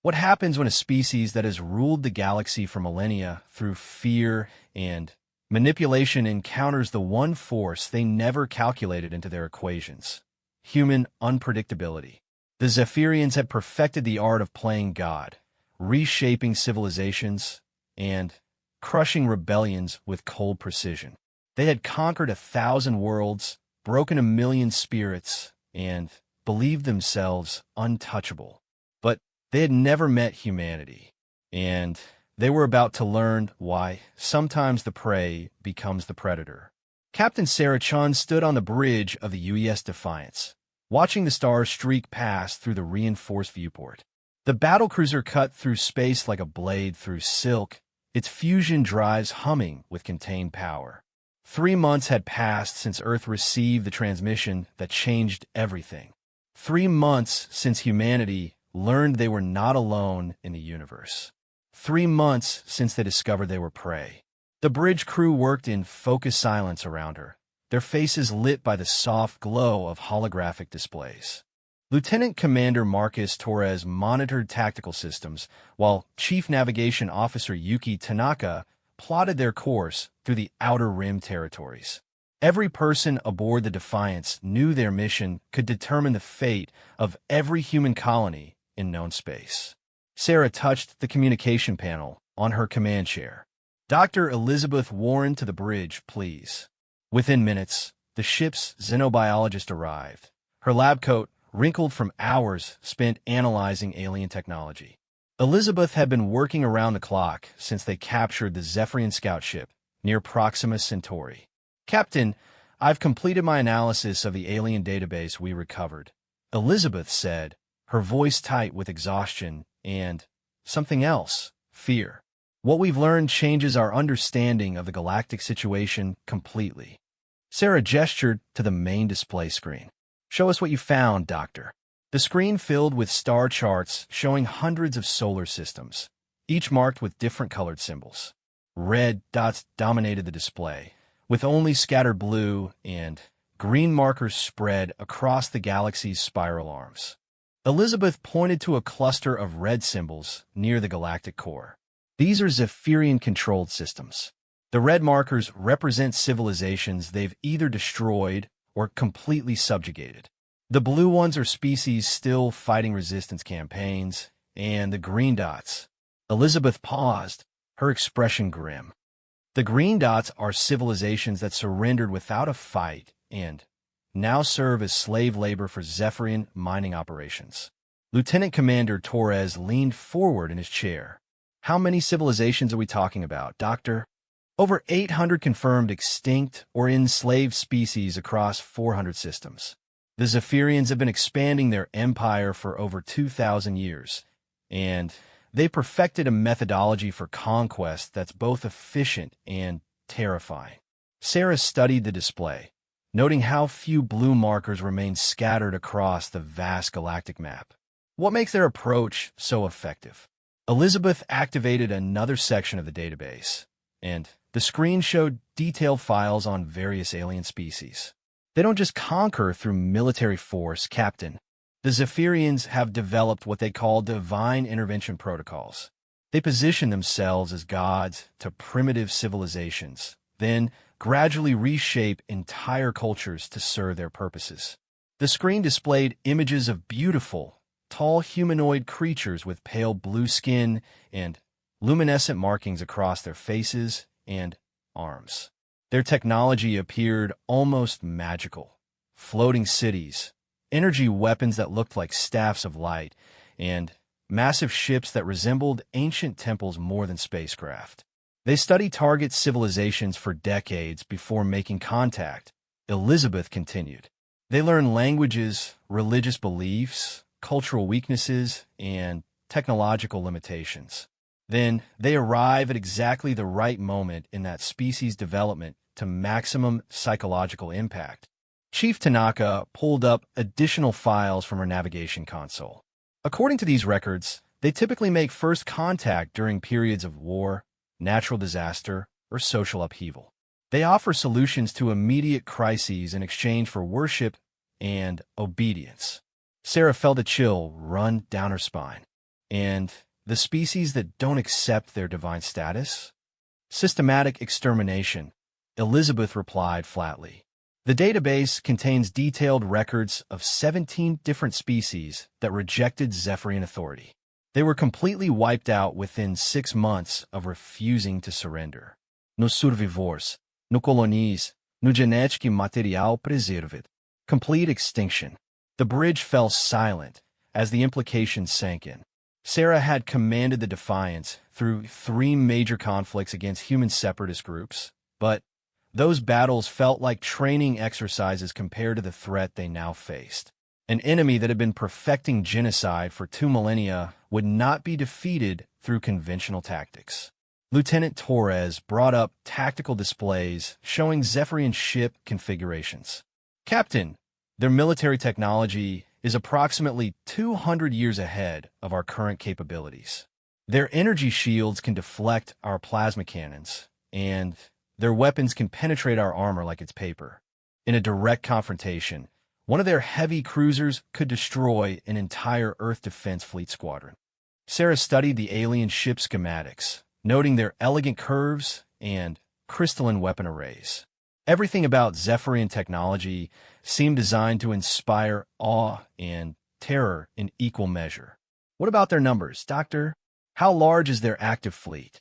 What happens when a species that has ruled the galaxy for millennia through fear and manipulation encounters the one force they never calculated into their equations? Human unpredictability. The Zephyrians had perfected the art of playing God, reshaping civilizations and crushing rebellions with cold precision. They had conquered 1,000 worlds, broken 1,000,000 spirits, and believed themselves untouchable. But they had never met humanity, and they were about to learn why sometimes the prey becomes the predator. Captain Sarah Chun stood on the bridge of the UES Defiance, watching the stars streak past through the reinforced viewport. The battlecruiser cut through space like a blade through silk, its fusion drives humming with contained power. 3 months had passed since Earth received the transmission that changed everything. 3 months since humanity learned they were not alone in the universe. 3 months since they discovered they were prey. The bridge crew worked in focused silence around her, their faces lit by the soft glow of holographic displays. Lieutenant Commander Marcus Torres monitored tactical systems, while Chief Navigation Officer Yuki Tanaka plotted their course through the Outer Rim territories. Every person aboard the Defiance knew their mission could determine the fate of every human colony in known space. Sarah touched the communication panel on her command chair. "Dr. Elizabeth Warren to the bridge, please." Within minutes, the ship's xenobiologist arrived, her lab coat wrinkled from hours spent analyzing alien technology. Elizabeth had been working around the clock since they captured the Zephyrian scout ship near Proxima Centauri. "Captain, I've completed my analysis of the alien database we recovered," Elizabeth said, her voice tight with exhaustion and something else, fear. "What we've learned changes our understanding of the galactic situation completely." Sarah gestured to the main display screen. "Show us what you found, Doctor." The screen filled with star charts showing hundreds of solar systems, each marked with different colored symbols. Red dots dominated the display, with only scattered blue and green markers spread across the galaxy's spiral arms. Elizabeth pointed to a cluster of red symbols near the galactic core. "These are Zephyrian-controlled systems. The red markers represent civilizations they've either destroyed or completely subjugated. The blue ones are species still fighting resistance campaigns, and the green dots." Elizabeth paused, her expression grim. "The green dots are civilizations that surrendered without a fight and now serve as slave labor for Zephyrian mining operations." Lieutenant Commander Torres leaned forward in his chair. "How many civilizations are we talking about, Doctor?" "Over 800 confirmed extinct or enslaved species across 400 systems. The Zephyrians have been expanding their empire for over 2,000 years, and they perfected a methodology for conquest that's both efficient and terrifying." Sarah studied the display, noting how few blue markers remained scattered across the vast galactic map. "What makes their approach so effective?" Elizabeth activated another section of the database, and the screen showed detailed files on various alien species. "They don't just conquer through military force, Captain. The Zephyrians have developed what they call divine intervention protocols. They position themselves as gods to primitive civilizations, then gradually reshape entire cultures to serve their purposes." The screen displayed images of beautiful, tall humanoid creatures with pale blue skin and luminescent markings across their faces and arms. Their technology appeared almost magical. Floating cities, energy weapons that looked like staffs of light, and massive ships that resembled ancient temples more than spacecraft. They studied target civilizations for decades before making contact, Elizabeth continued. They learned languages, religious beliefs, cultural weaknesses, and technological limitations. Then they arrive at exactly the right moment in that species' development to maximum psychological impact. Chief Tanaka pulled up additional files from her navigation console. According to these records, they typically make first contact during periods of war, natural disaster, or social upheaval. They offer solutions to immediate crises in exchange for worship and obedience. Sarah felt a chill run down her spine. And the species that don't accept their divine status? Systematic extermination, Elizabeth replied flatly. The database contains detailed records of 17 different species that rejected Zephyrian authority. They were completely wiped out within 6 months of refusing to surrender. Nos survivors, no colonies, no genético material preserved. Complete extinction. The bridge fell silent as the implications sank in. Sarah had commanded the Defiance through 3 major conflicts against human separatist groups, but those battles felt like training exercises compared to the threat they now faced. An enemy that had been perfecting genocide for 2 millennia would not be defeated through conventional tactics. Lieutenant Torres brought up tactical displays showing Zephyrian ship configurations. Captain, their military technology is approximately 200 years ahead of our current capabilities. Their energy shields can deflect our plasma cannons, and their weapons can penetrate our armor like it's paper. In a direct confrontation, one of their heavy cruisers could destroy an entire Earth Defense Fleet squadron. Sarah studied the alien ship schematics, noting their elegant curves and crystalline weapon arrays. Everything about Zephyrian technology seemed designed to inspire awe and terror in equal measure. What about their numbers, Doctor? How large is their active fleet?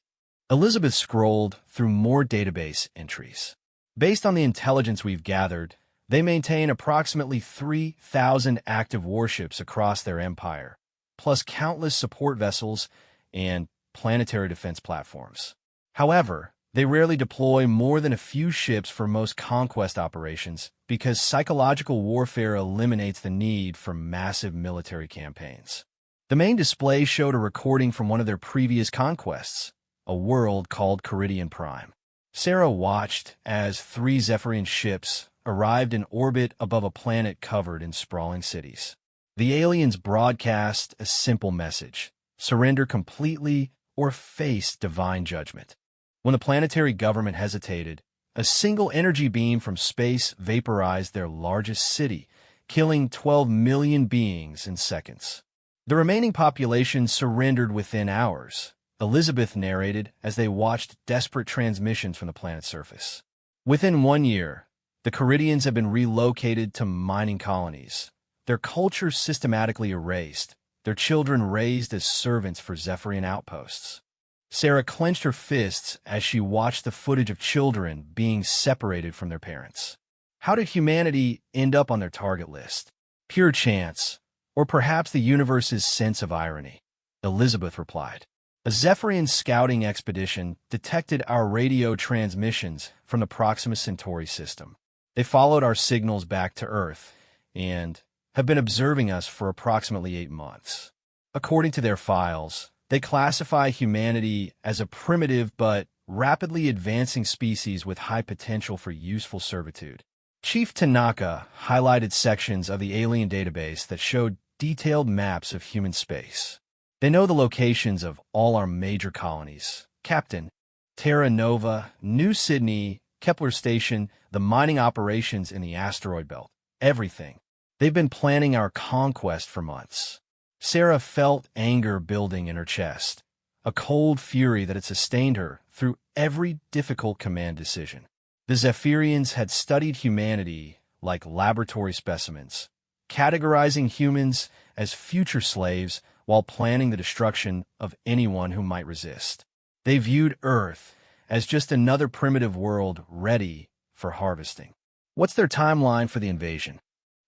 Elizabeth scrolled through more database entries. Based on the intelligence we've gathered, they maintain approximately 3,000 active warships across their empire, plus countless support vessels and planetary defense platforms. However, they rarely deploy more than a few ships for most conquest operations because psychological warfare eliminates the need for massive military campaigns. The main display showed a recording from one of their previous conquests, a world called Caridian Prime. Sarah watched as 3 Zephyrian ships arrived in orbit above a planet covered in sprawling cities. The aliens broadcast a simple message: surrender completely or face divine judgment. When the planetary government hesitated, a single energy beam from space vaporized their largest city, killing 12 million beings in seconds. The remaining population surrendered within hours, Elizabeth narrated as they watched desperate transmissions from the planet's surface. Within 1 year, the Caridians have been relocated to mining colonies, their culture systematically erased, their children raised as servants for Zephyrian outposts. Sarah clenched her fists as she watched the footage of children being separated from their parents. How did humanity end up on their target list? Pure chance, or perhaps the universe's sense of irony, Elizabeth replied. A Zephyrian scouting expedition detected our radio transmissions from the Proxima Centauri system. They followed our signals back to Earth and have been observing us for approximately 8 months. According to their files, they classify humanity as a primitive but rapidly advancing species with high potential for useful servitude. Chief Tanaka highlighted sections of the alien database that showed detailed maps of human space. They know the locations of all our major colonies: Captain, Terra Nova, New Sydney, Kepler Station, the mining operations in the asteroid belt, everything. They've been planning our conquest for months. Sarah felt anger building in her chest, a cold fury that had sustained her through every difficult command decision. The Zephyrians had studied humanity like laboratory specimens, categorizing humans as future slaves while planning the destruction of anyone who might resist. They viewed Earth as just another primitive world ready for harvesting. What's their timeline for the invasion?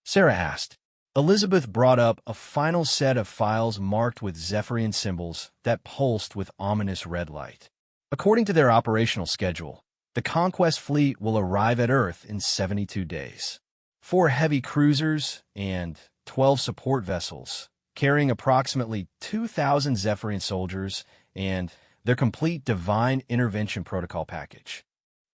Sarah asked. Elizabeth brought up a final set of files marked with Zephyrian symbols that pulsed with ominous red light. According to their operational schedule, the Conquest fleet will arrive at Earth in 72 days. 4 heavy cruisers and 12 support vessels, carrying approximately 2,000 Zephyrian soldiers and their complete divine intervention protocol package.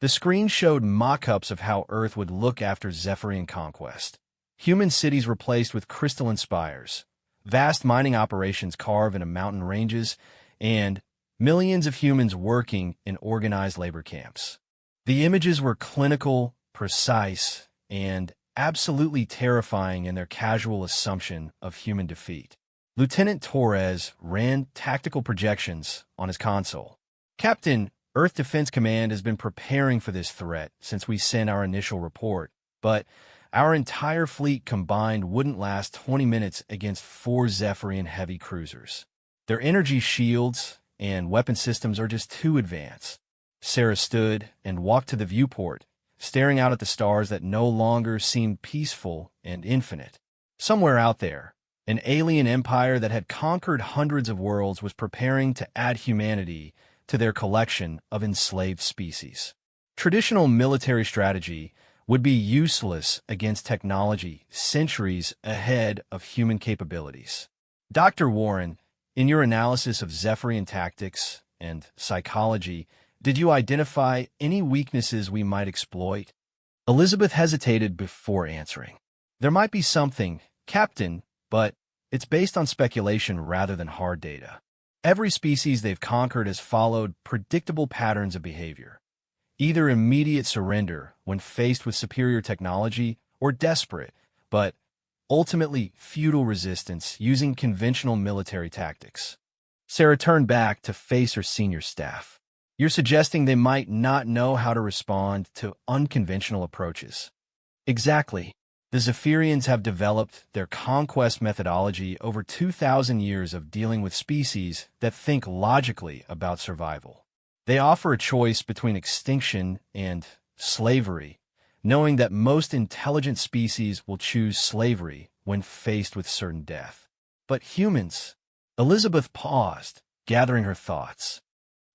The screen showed mock-ups of how Earth would look after Zephyrian conquest. Human cities replaced with crystalline spires, vast mining operations carved into mountain ranges, and millions of humans working in organized labor camps. The images were clinical, precise, and absolutely terrifying in their casual assumption of human defeat. Lieutenant Torres ran tactical projections on his console. Captain, Earth Defense Command has been preparing for this threat since we sent our initial report, but our entire fleet combined wouldn't last 20 minutes against 4 Zephyrian heavy cruisers. Their energy shields and weapon systems are just too advanced. Sarah stood and walked to the viewport, staring out at the stars that no longer seemed peaceful and infinite. Somewhere out there, an alien empire that had conquered hundreds of worlds was preparing to add humanity to their collection of enslaved species. Traditional military strategy would be useless against technology centuries ahead of human capabilities. Dr. Warren, in your analysis of Zephyrian tactics and psychology, did you identify any weaknesses we might exploit? Elizabeth hesitated before answering. There might be something, Captain, but it's based on speculation rather than hard data. Every species they've conquered has followed predictable patterns of behavior. Either immediate surrender when faced with superior technology or desperate, but ultimately futile resistance using conventional military tactics. Sarah turned back to face her senior staff. You're suggesting they might not know how to respond to unconventional approaches. Exactly. The Zephyrians have developed their conquest methodology over 2,000 years of dealing with species that think logically about survival. They offer a choice between extinction and slavery, knowing that most intelligent species will choose slavery when faced with certain death. But humans, Elizabeth paused, gathering her thoughts.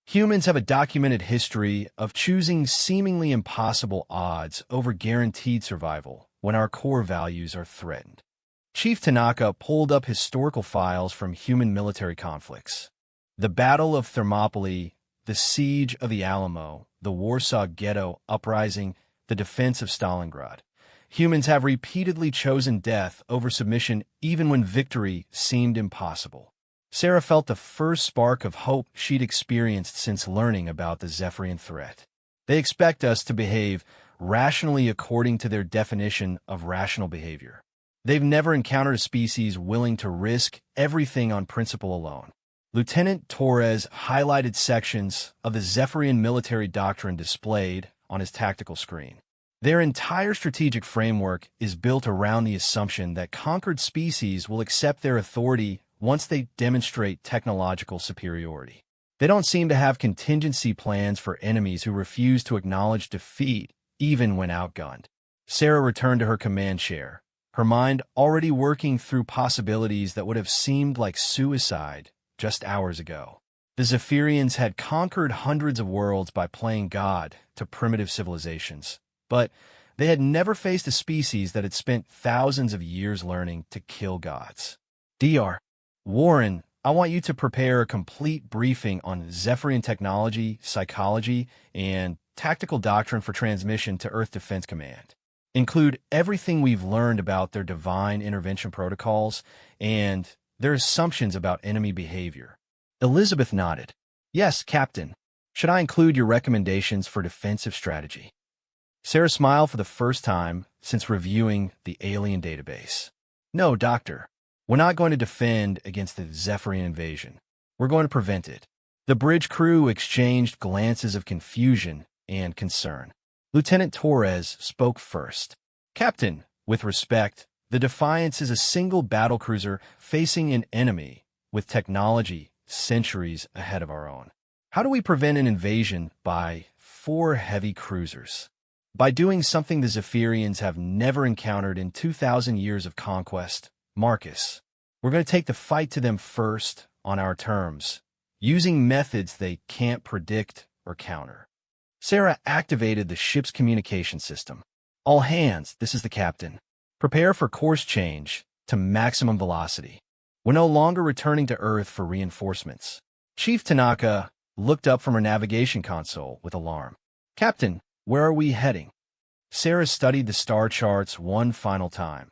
Humans have a documented history of choosing seemingly impossible odds over guaranteed survival when our core values are threatened. Chief Tanaka pulled up historical files from human military conflicts. The Battle of Thermopylae, the Siege of the Alamo, the Warsaw Ghetto Uprising, the defense of Stalingrad. Humans have repeatedly chosen death over submission even when victory seemed impossible. Sarah felt the first spark of hope she'd experienced since learning about the Zephyrian threat. They expect us to behave rationally according to their definition of rational behavior. They've never encountered a species willing to risk everything on principle alone. Lieutenant Torres highlighted sections of the Zephyrian military doctrine displayed on his tactical screen. Their entire strategic framework is built around the assumption that conquered species will accept their authority once they demonstrate technological superiority. They don't seem to have contingency plans for enemies who refuse to acknowledge defeat, even when outgunned. Sarah returned to her command chair, her mind already working through possibilities that would have seemed like suicide just hours ago. The Zephyrians had conquered hundreds of worlds by playing God to primitive civilizations, but they had never faced a species that had spent thousands of years learning to kill gods. Dr. Warren, I want you to prepare a complete briefing on Zephyrian technology, psychology, and tactical doctrine for transmission to Earth Defense Command. Include everything we've learned about their divine intervention protocols and their assumptions about enemy behavior. Elizabeth nodded. Yes, Captain. Should I include your recommendations for defensive strategy? Sarah smiled for the first time since reviewing the alien database. No, Doctor. We're not going to defend against the Zephyrian invasion. We're going to prevent it. The bridge crew exchanged glances of confusion and concern. Lieutenant Torres spoke first. Captain, with respect, the Defiance is a single battlecruiser facing an enemy with technology centuries ahead of our own. How do we prevent an invasion by 4 heavy cruisers? By doing something the Zephyrians have never encountered in 2,000 years of conquest. Marcus, we're going to take the fight to them first on our terms, using methods they can't predict or counter. Sarah activated the ship's communication system. All hands, this is the captain. Prepare for course change to maximum velocity. We're no longer returning to Earth for reinforcements. Chief Tanaka looked up from her navigation console with alarm. Captain, where are we heading? Sarah studied the star charts one final time,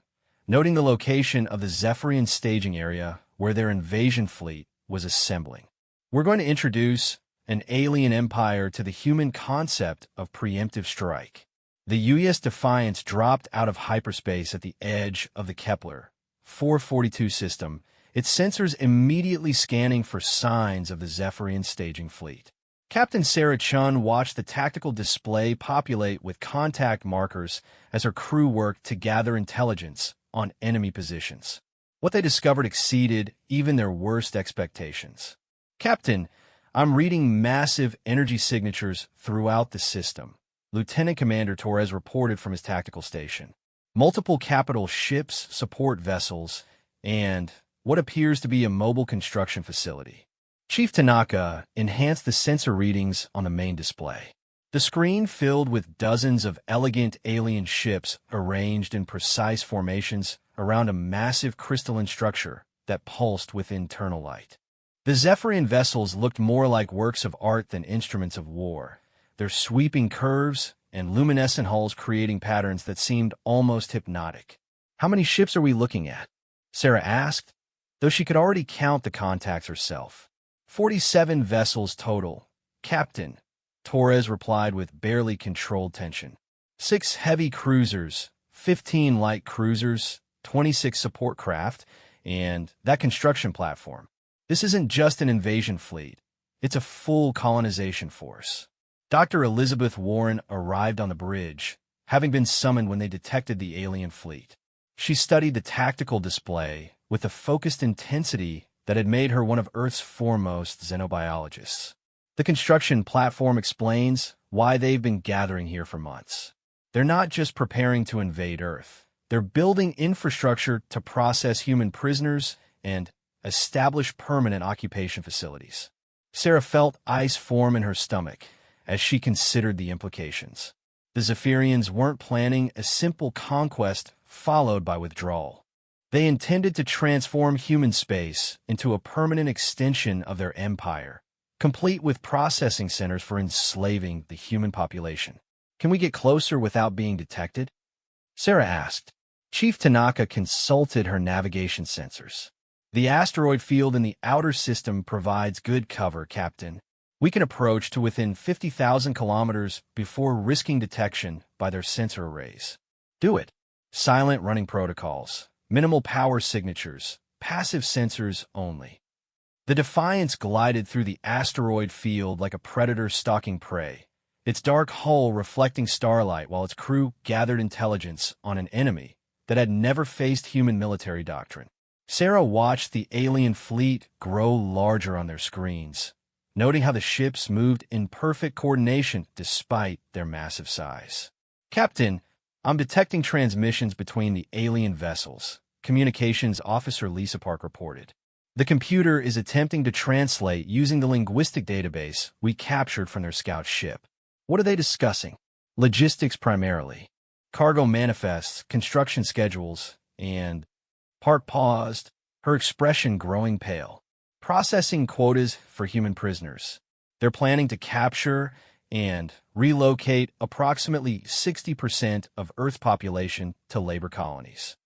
noting the location of the Zephyrian staging area where their invasion fleet was assembling. We're going to introduce an alien empire to the human concept of preemptive strike. The US Defiance dropped out of hyperspace at the edge of the Kepler 442 system its sensors immediately scanning for signs of the Zephyrian staging fleet. Captain Sarah Chun watched the tactical display populate with contact markers as her crew worked to gather intelligence on enemy positions. What they discovered exceeded even their worst expectations. "Captain, I'm reading massive energy signatures throughout the system," Lieutenant Commander Torres reported from his tactical station. "Multiple capital ships, support vessels, and what appears to be a mobile construction facility." Chief Tanaka enhanced the sensor readings on the main display. The screen filled with dozens of elegant alien ships arranged in precise formations around a massive crystalline structure that pulsed with internal light. The Zephyrian vessels looked more like works of art than instruments of war, their sweeping curves and luminescent hulls creating patterns that seemed almost hypnotic. "How many ships are we looking at?" Sarah asked, though she could already count the contacts herself. 47 vessels total, Captain," Torres replied with barely controlled tension. 6 heavy cruisers, 15 light cruisers, 26 support craft, and that construction platform. This isn't just an invasion fleet. It's a full colonization force. Dr. Elizabeth Warren arrived on the bridge, having been summoned when they detected the alien fleet. She studied the tactical display with a focused intensity that had made her one of Earth's foremost xenobiologists. The construction platform explains why they've been gathering here for months. They're not just preparing to invade Earth. They're building infrastructure to process human prisoners and establish permanent occupation facilities. Sarah felt ice form in her stomach as she considered the implications. The Zephyrians weren't planning a simple conquest followed by withdrawal. They intended to transform human space into a permanent extension of their empire, complete with processing centers for enslaving the human population. "Can we get closer without being detected?" Sarah asked. Chief Tanaka consulted her navigation sensors. "The asteroid field in the outer system provides good cover, Captain. We can approach to within 50,000 kilometers before risking detection by their sensor arrays." "Do it." Silent running protocols. Minimal power signatures, passive sensors only. The Defiance glided through the asteroid field like a predator stalking prey, its dark hull reflecting starlight while its crew gathered intelligence on an enemy that had never faced human military doctrine. Sarah watched the alien fleet grow larger on their screens, noting how the ships moved in perfect coordination despite their massive size. "Captain, I'm detecting transmissions between the alien vessels," Communications Officer Lisa Park reported. "The computer is attempting to translate using the linguistic database we captured from their scout ship." "What are they discussing?" "Logistics primarily. Cargo manifests, construction schedules, and..." Park paused, her expression growing pale. "Processing quotas for human prisoners. They're planning to capture and relocate approximately 60% of Earth's population to labor colonies."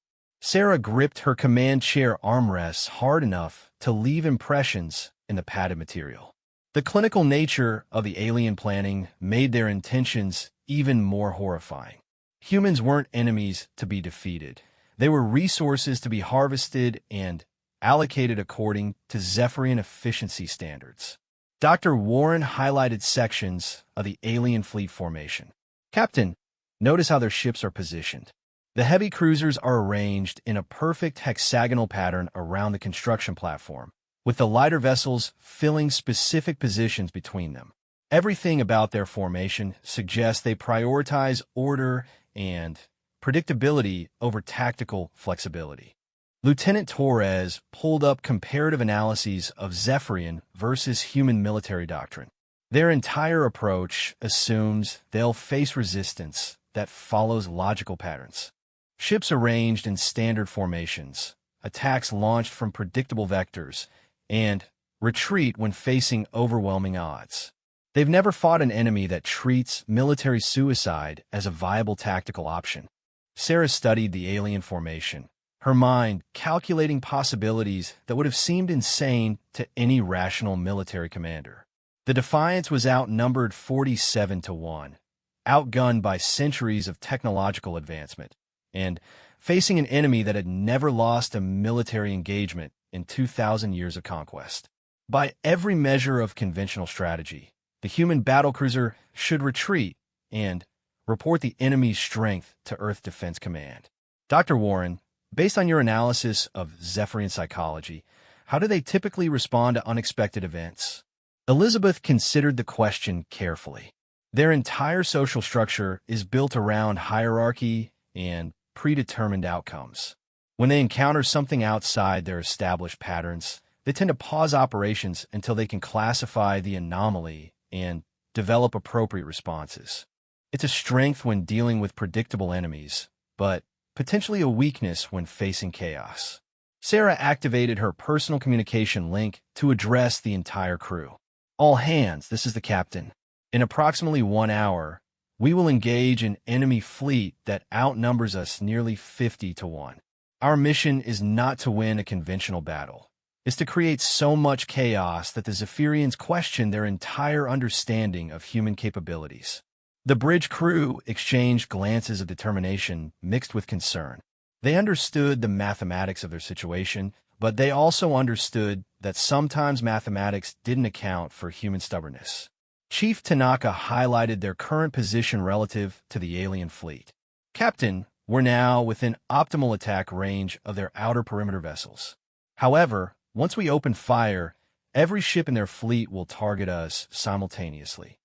Sarah gripped her command chair armrests hard enough to leave impressions in the padded material. The clinical nature of the alien planning made their intentions even more horrifying. Humans weren't enemies to be defeated. They were resources to be harvested and allocated according to Zephyrian efficiency standards. Dr. Warren highlighted sections of the alien fleet formation. "Captain, notice how their ships are positioned. The heavy cruisers are arranged in a perfect hexagonal pattern around the construction platform, with the lighter vessels filling specific positions between them. Everything about their formation suggests they prioritize order and predictability over tactical flexibility." Lieutenant Torres pulled up comparative analyses of Zephyrian versus human military doctrine. Their entire approach assumes they'll face resistance that follows logical patterns. Ships arranged in standard formations, attacks launched from predictable vectors, and retreat when facing overwhelming odds. They've never fought an enemy that treats military suicide as a viable tactical option. Sarah studied the alien formation, her mind calculating possibilities that would have seemed insane to any rational military commander. The Defiance was outnumbered 47-1, outgunned by centuries of technological advancement, and facing an enemy that had never lost a military engagement in 2,000 years of conquest. By every measure of conventional strategy, the human battlecruiser should retreat and report the enemy's strength to Earth Defense Command. Dr. Warren, based on your analysis of Zephyrian psychology, how do they typically respond to unexpected events? Elizabeth considered the question carefully. Their entire social structure is built around hierarchy and predetermined outcomes. When they encounter something outside their established patterns, they tend to pause operations until they can classify the anomaly and develop appropriate responses. It's a strength when dealing with predictable enemies, but potentially a weakness when facing chaos. Sarah activated her personal communication link to address the entire crew. All hands, this is the captain. In approximately 1 hour, we will engage an enemy fleet that outnumbers us nearly 50-1. Our mission is not to win a conventional battle. It's to create so much chaos that the Zephyrians question their entire understanding of human capabilities. The bridge crew exchanged glances of determination mixed with concern. They understood the mathematics of their situation, but they also understood that sometimes mathematics didn't account for human stubbornness. Chief Tanaka highlighted their current position relative to the alien fleet. Captain, we're now within optimal attack range of their outer perimeter vessels. However, once we open fire, every ship in their fleet will target us simultaneously.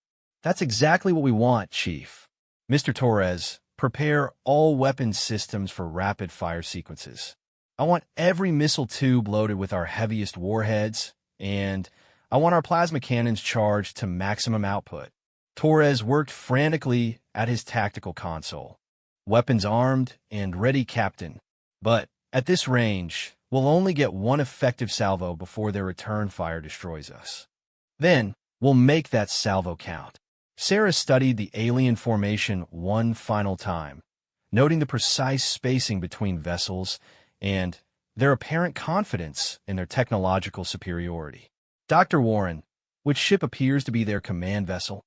That's exactly what we want, Chief. Mr. Torres, prepare all weapon systems for rapid-fire sequences. I want every missile tube loaded with our heaviest warheads, and I want our plasma cannons charged to maximum output. Torres worked frantically at his tactical console. Weapons armed and ready, Captain. But at this range, we'll only get one effective salvo before their return fire destroys us. Then, we'll make that salvo count. Sarah studied the alien formation one final time, noting the precise spacing between vessels and their apparent confidence in their technological superiority. Dr. Warren, which ship appears to be their command vessel?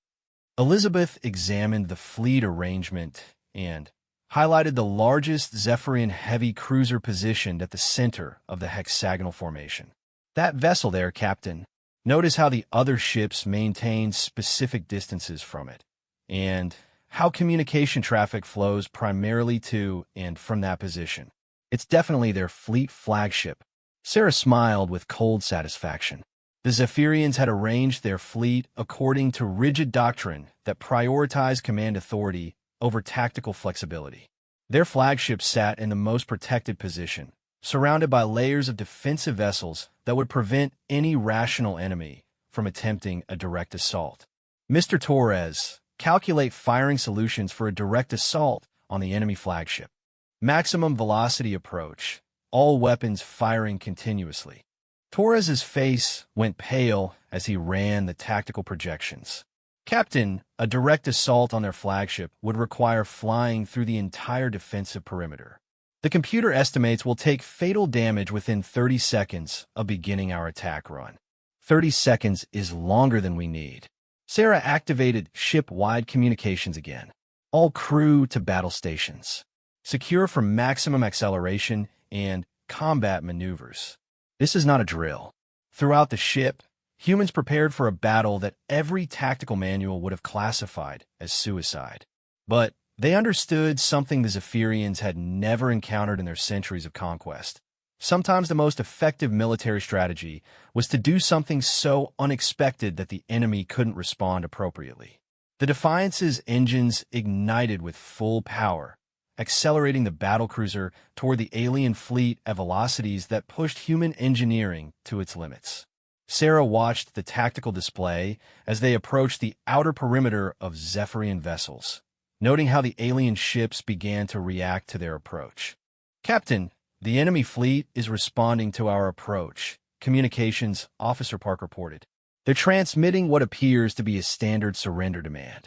Elizabeth examined the fleet arrangement and highlighted the largest Zephyrian heavy cruiser positioned at the center of the hexagonal formation. That vessel there, Captain. Notice how the other ships maintain specific distances from it, and how communication traffic flows primarily to and from that position. It's definitely their fleet flagship. Sarah smiled with cold satisfaction. The Zephyrians had arranged their fleet according to rigid doctrine that prioritized command authority over tactical flexibility. Their flagship sat in the most protected position, surrounded by layers of defensive vessels that would prevent any rational enemy from attempting a direct assault. Mr. Torres, calculate firing solutions for a direct assault on the enemy flagship. Maximum velocity approach, all weapons firing continuously. Torres's face went pale as he ran the tactical projections. Captain, a direct assault on their flagship would require flying through the entire defensive perimeter. The computer estimates we'll take fatal damage within 30 seconds of beginning our attack run. 30 seconds is longer than we need. Sarah activated ship-wide communications again. All crew to battle stations. Secure for maximum acceleration and combat maneuvers. This is not a drill. Throughout the ship, humans prepared for a battle that every tactical manual would have classified as suicide. But they understood something the Zephyrians had never encountered in their centuries of conquest. Sometimes the most effective military strategy was to do something so unexpected that the enemy couldn't respond appropriately. The Defiance's engines ignited with full power, accelerating the battlecruiser toward the alien fleet at velocities that pushed human engineering to its limits. Sarah watched the tactical display as they approached the outer perimeter of Zephyrian vessels, noting how the alien ships began to react to their approach. Captain, the enemy fleet is responding to our approach, Communications Officer Park reported. They're transmitting what appears to be a standard surrender demand.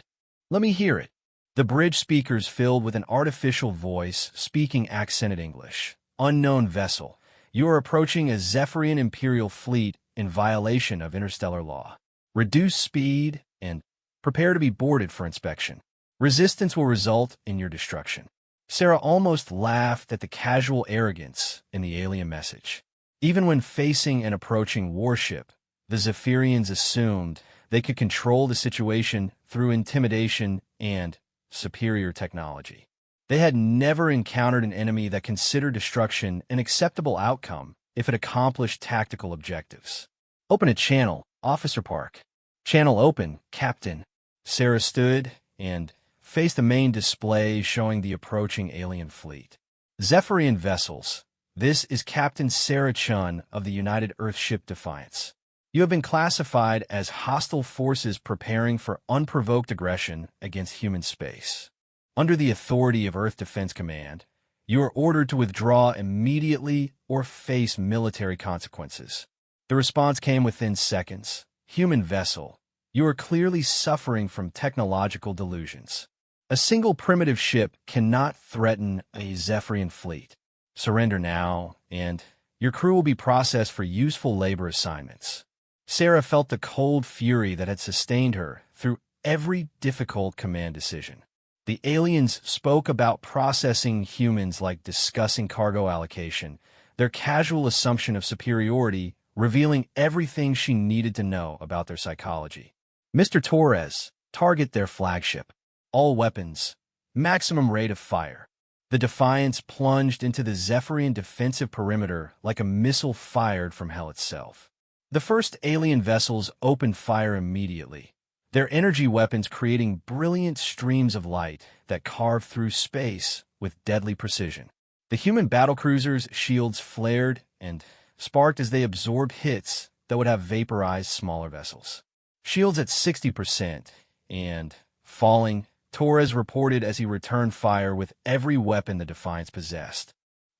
Let me hear it. The bridge speakers filled with an artificial voice speaking accented English. Unknown vessel. You are approaching a Zephyrian Imperial fleet in violation of interstellar law. Reduce speed and prepare to be boarded for inspection. Resistance will result in your destruction. Sarah almost laughed at the casual arrogance in the alien message. Even when facing an approaching warship, the Zephyrians assumed they could control the situation through intimidation and superior technology. They had never encountered an enemy that considered destruction an acceptable outcome if it accomplished tactical objectives. Open a channel, Officer Park. Channel open, Captain. Sarah stood and faced the main display showing the approaching alien fleet. Zephyrian vessels. This is Captain Sarah Chun of the United Earthship Defiance. You have been classified as hostile forces preparing for unprovoked aggression against human space. Under the authority of Earth Defense Command, you are ordered to withdraw immediately or face military consequences. The response came within seconds. Human vessel, you are clearly suffering from technological delusions. A single primitive ship cannot threaten a Zephyrian fleet. Surrender now, and your crew will be processed for useful labor assignments. Sarah felt the cold fury that had sustained her through every difficult command decision. The aliens spoke about processing humans like discussing cargo allocation, their casual assumption of superiority revealing everything she needed to know about their psychology. Mr. Torres, target their flagship. All weapons. Maximum rate of fire. The Defiance plunged into the Zephyrian defensive perimeter like a missile fired from hell itself. The first alien vessels opened fire immediately, their energy weapons creating brilliant streams of light that carved through space with deadly precision. The human battlecruisers' shields flared and sparked as they absorbed hits that would have vaporized smaller vessels. Shields at 60% and falling, Torres reported as he returned fire with every weapon the Defiance possessed.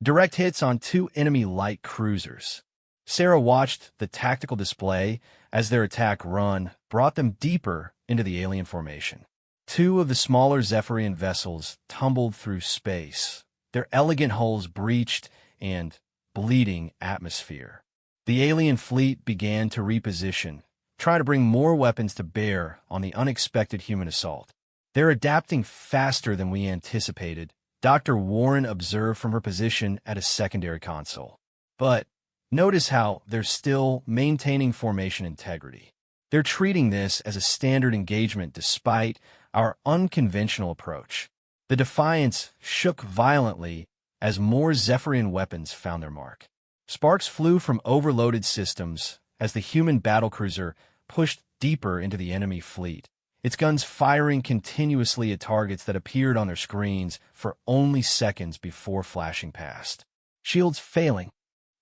Direct hits on 2 enemy light cruisers. Sarah watched the tactical display as their attack run brought them deeper into the alien formation. 2 of the smaller Zephyrian vessels tumbled through space, their elegant hulls breached and bleeding atmosphere. The alien fleet began to reposition, trying to bring more weapons to bear on the unexpected human assault. They're adapting faster than we anticipated, Dr. Warren observed from her position at a secondary console. But notice how they're still maintaining formation integrity. They're treating this as a standard engagement despite our unconventional approach. The Defiance shook violently as more Zephyrian weapons found their mark. Sparks flew from overloaded systems as the human battlecruiser pushed deeper into the enemy fleet, its guns firing continuously at targets that appeared on their screens for only seconds before flashing past. Shields failing.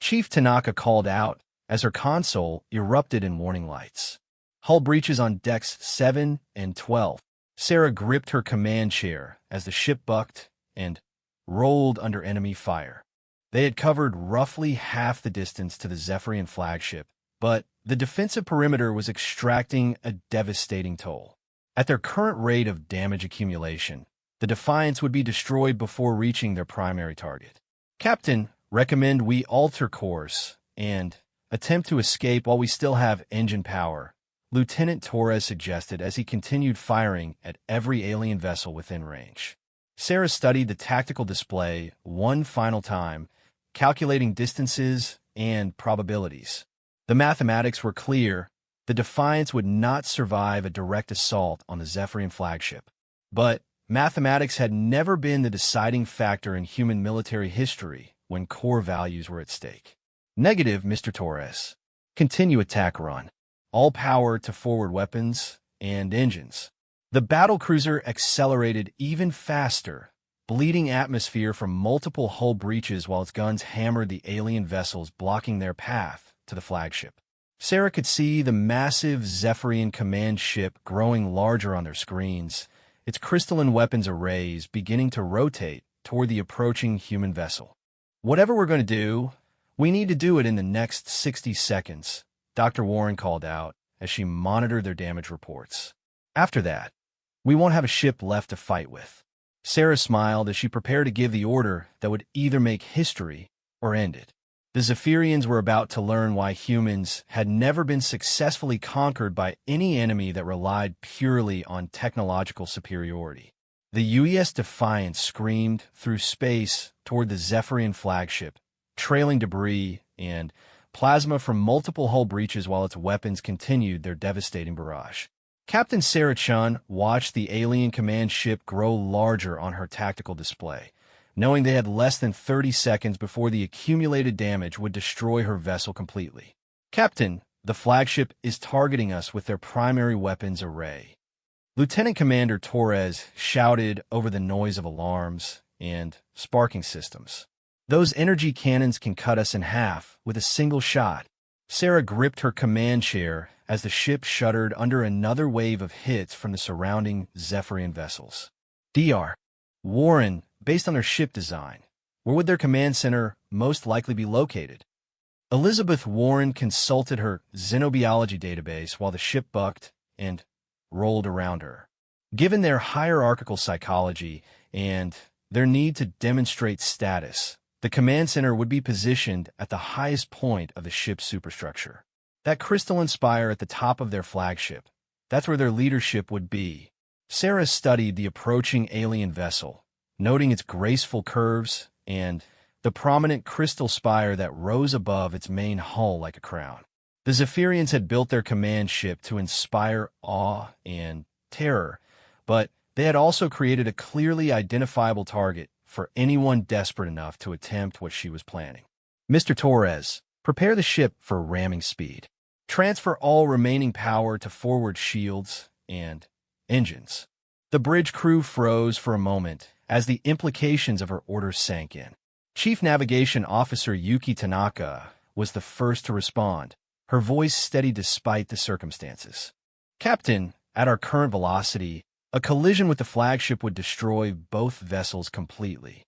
Chief Tanaka called out as her console erupted in warning lights. Hull breaches on decks 7 and 12. Sarah gripped her command chair as the ship bucked and rolled under enemy fire. They had covered roughly half the distance to the Zephyrian flagship, but the defensive perimeter was extracting a devastating toll. At their current rate of damage accumulation, the Defiance would be destroyed before reaching their primary target. Captain, recommend we alter course and attempt to escape while we still have engine power, Lieutenant Torres suggested as he continued firing at every alien vessel within range. Sarah studied the tactical display one final time, calculating distances and probabilities. The mathematics were clear. The Defiance would not survive a direct assault on the Zephyrian flagship. But mathematics had never been the deciding factor in human military history when core values were at stake. Negative, Mr. Torres. Continue attack run. All power to forward weapons and engines. The battlecruiser accelerated even faster, bleeding atmosphere from multiple hull breaches while its guns hammered the alien vessels blocking their path to the flagship. Sarah could see the massive Zephyrian command ship growing larger on their screens, its crystalline weapons arrays beginning to rotate toward the approaching human vessel. Whatever we're going to do, we need to do it in the next 60 seconds, Dr. Warren called out as she monitored their damage reports. After that, we won't have a ship left to fight with. Sarah smiled as she prepared to give the order that would either make history or end it. The Zephyrians were about to learn why humans had never been successfully conquered by any enemy that relied purely on technological superiority. The UES Defiance screamed through space toward the Zephyrian flagship, trailing debris and plasma from multiple hull breaches while its weapons continued their devastating barrage. Captain Sarah Chun watched the alien command ship grow larger on her tactical display, knowing they had less than 30 seconds before the accumulated damage would destroy her vessel completely. "Captain, the flagship is targeting us with their primary weapons array." Lieutenant Commander Torres shouted over the noise of alarms and sparking systems. "Those energy cannons can cut us in half with a single shot." Sarah gripped her command chair as the ship shuddered under another wave of hits from the surrounding Zephyrian vessels. Dr. Warren, based on their ship design, where would their command center most likely be located? Elizabeth Warren consulted her xenobiology database while the ship bucked and rolled around her. Given their hierarchical psychology and their need to demonstrate status, the command center would be positioned at the highest point of the ship's superstructure. That crystalline spire at the top of their flagship, that's where their leadership would be. Sarah studied the approaching alien vessel, noting its graceful curves and the prominent crystal spire that rose above its main hull like a crown. The Zephyrians had built their command ship to inspire awe and terror, but they had also created a clearly identifiable target for anyone desperate enough to attempt what she was planning. "Mr. Torres, prepare the ship for ramming speed. Transfer all remaining power to forward shields and engines." The bridge crew froze for a moment as the implications of her orders sank in. Chief Navigation Officer Yuki Tanaka was the first to respond, her voice steady despite the circumstances. "Captain, at our current velocity, a collision with the flagship would destroy both vessels completely."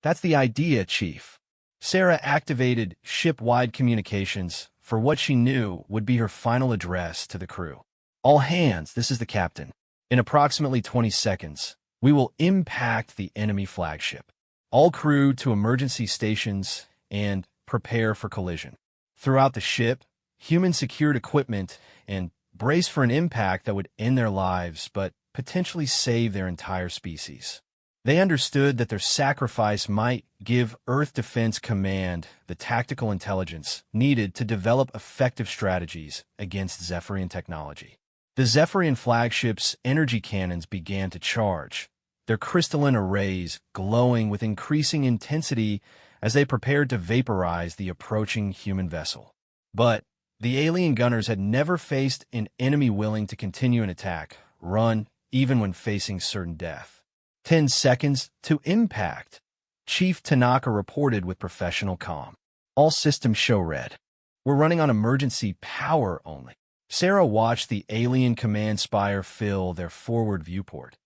"That's the idea, Chief." Sarah activated ship-wide communications for what she knew would be her final address to the crew. "All hands, this is the captain. In approximately 20 seconds, we will impact the enemy flagship. All crew to emergency stations and prepare for collision." Throughout the ship, humans secured equipment and braced for an impact that would end their lives but potentially save their entire species. They understood that their sacrifice might give Earth Defense Command the tactical intelligence needed to develop effective strategies against Zephyrian technology. The Zephyrian flagship's energy cannons began to charge, their crystalline arrays glowing with increasing intensity as they prepared to vaporize the approaching human vessel. But the alien gunners had never faced an enemy willing to continue an attack, run, even when facing certain death. 10 seconds to impact, Chief Tanaka reported with professional calm. "All systems show red. We're running on emergency power only." Sarah watched the alien command spire fill their forward viewport,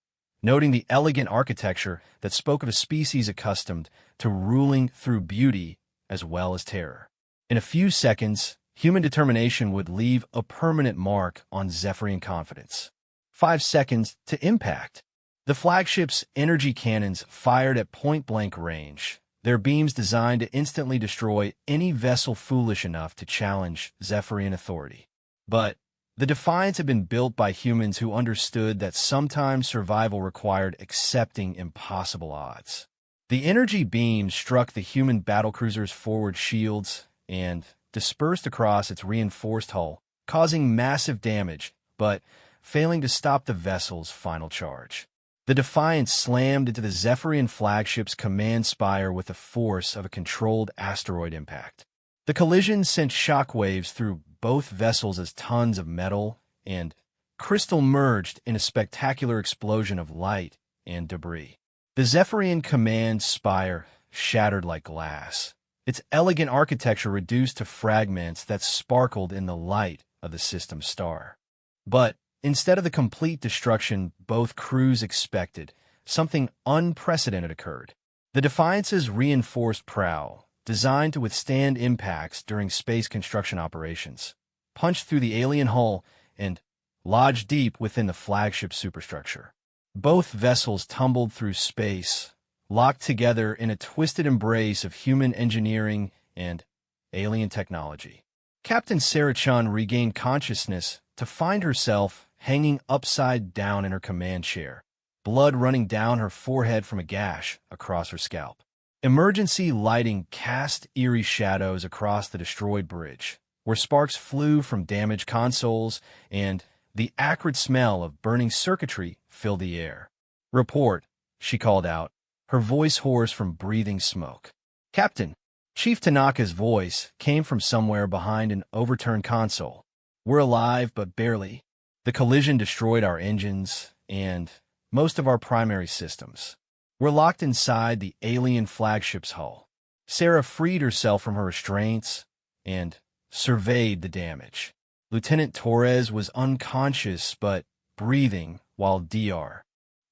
noting the elegant architecture that spoke of a species accustomed to ruling through beauty as well as terror. In a few seconds, human determination would leave a permanent mark on Zephyrian confidence. 5 seconds to impact. The flagship's energy cannons fired at point-blank range, their beams designed to instantly destroy any vessel foolish enough to challenge Zephyrian authority. But the Defiance had been built by humans who understood that sometimes survival required accepting impossible odds. The energy beam struck the human battlecruiser's forward shields and dispersed across its reinforced hull, causing massive damage, but failing to stop the vessel's final charge. The Defiance slammed into the Zephyrian flagship's command spire with the force of a controlled asteroid impact. The collision sent shockwaves through both vessels as tons of metal and crystal merged in a spectacular explosion of light and debris. The Zephyrian command spire shattered like glass, its elegant architecture reduced to fragments that sparkled in the light of the system's star. But instead of the complete destruction both crews expected, something unprecedented occurred. The Defiance's reinforced prow, designed to withstand impacts during space construction operations, punched through the alien hull and lodged deep within the flagship's superstructure. Both vessels tumbled through space, locked together in a twisted embrace of human engineering and alien technology. Captain Sarah Chun regained consciousness to find herself hanging upside down in her command chair, blood running down her forehead from a gash across her scalp. Emergency lighting cast eerie shadows across the destroyed bridge, where sparks flew from damaged consoles and the acrid smell of burning circuitry filled the air. "Report," she called out, her voice hoarse from breathing smoke. "Captain." Chief Tanaka's voice came from somewhere behind an overturned console. "We're alive, but barely. The collision destroyed our engines and most of our primary systems. We're locked inside the alien flagship's hull." Sarah freed herself from her restraints and surveyed the damage. Lieutenant Torres was unconscious but breathing, while Dr.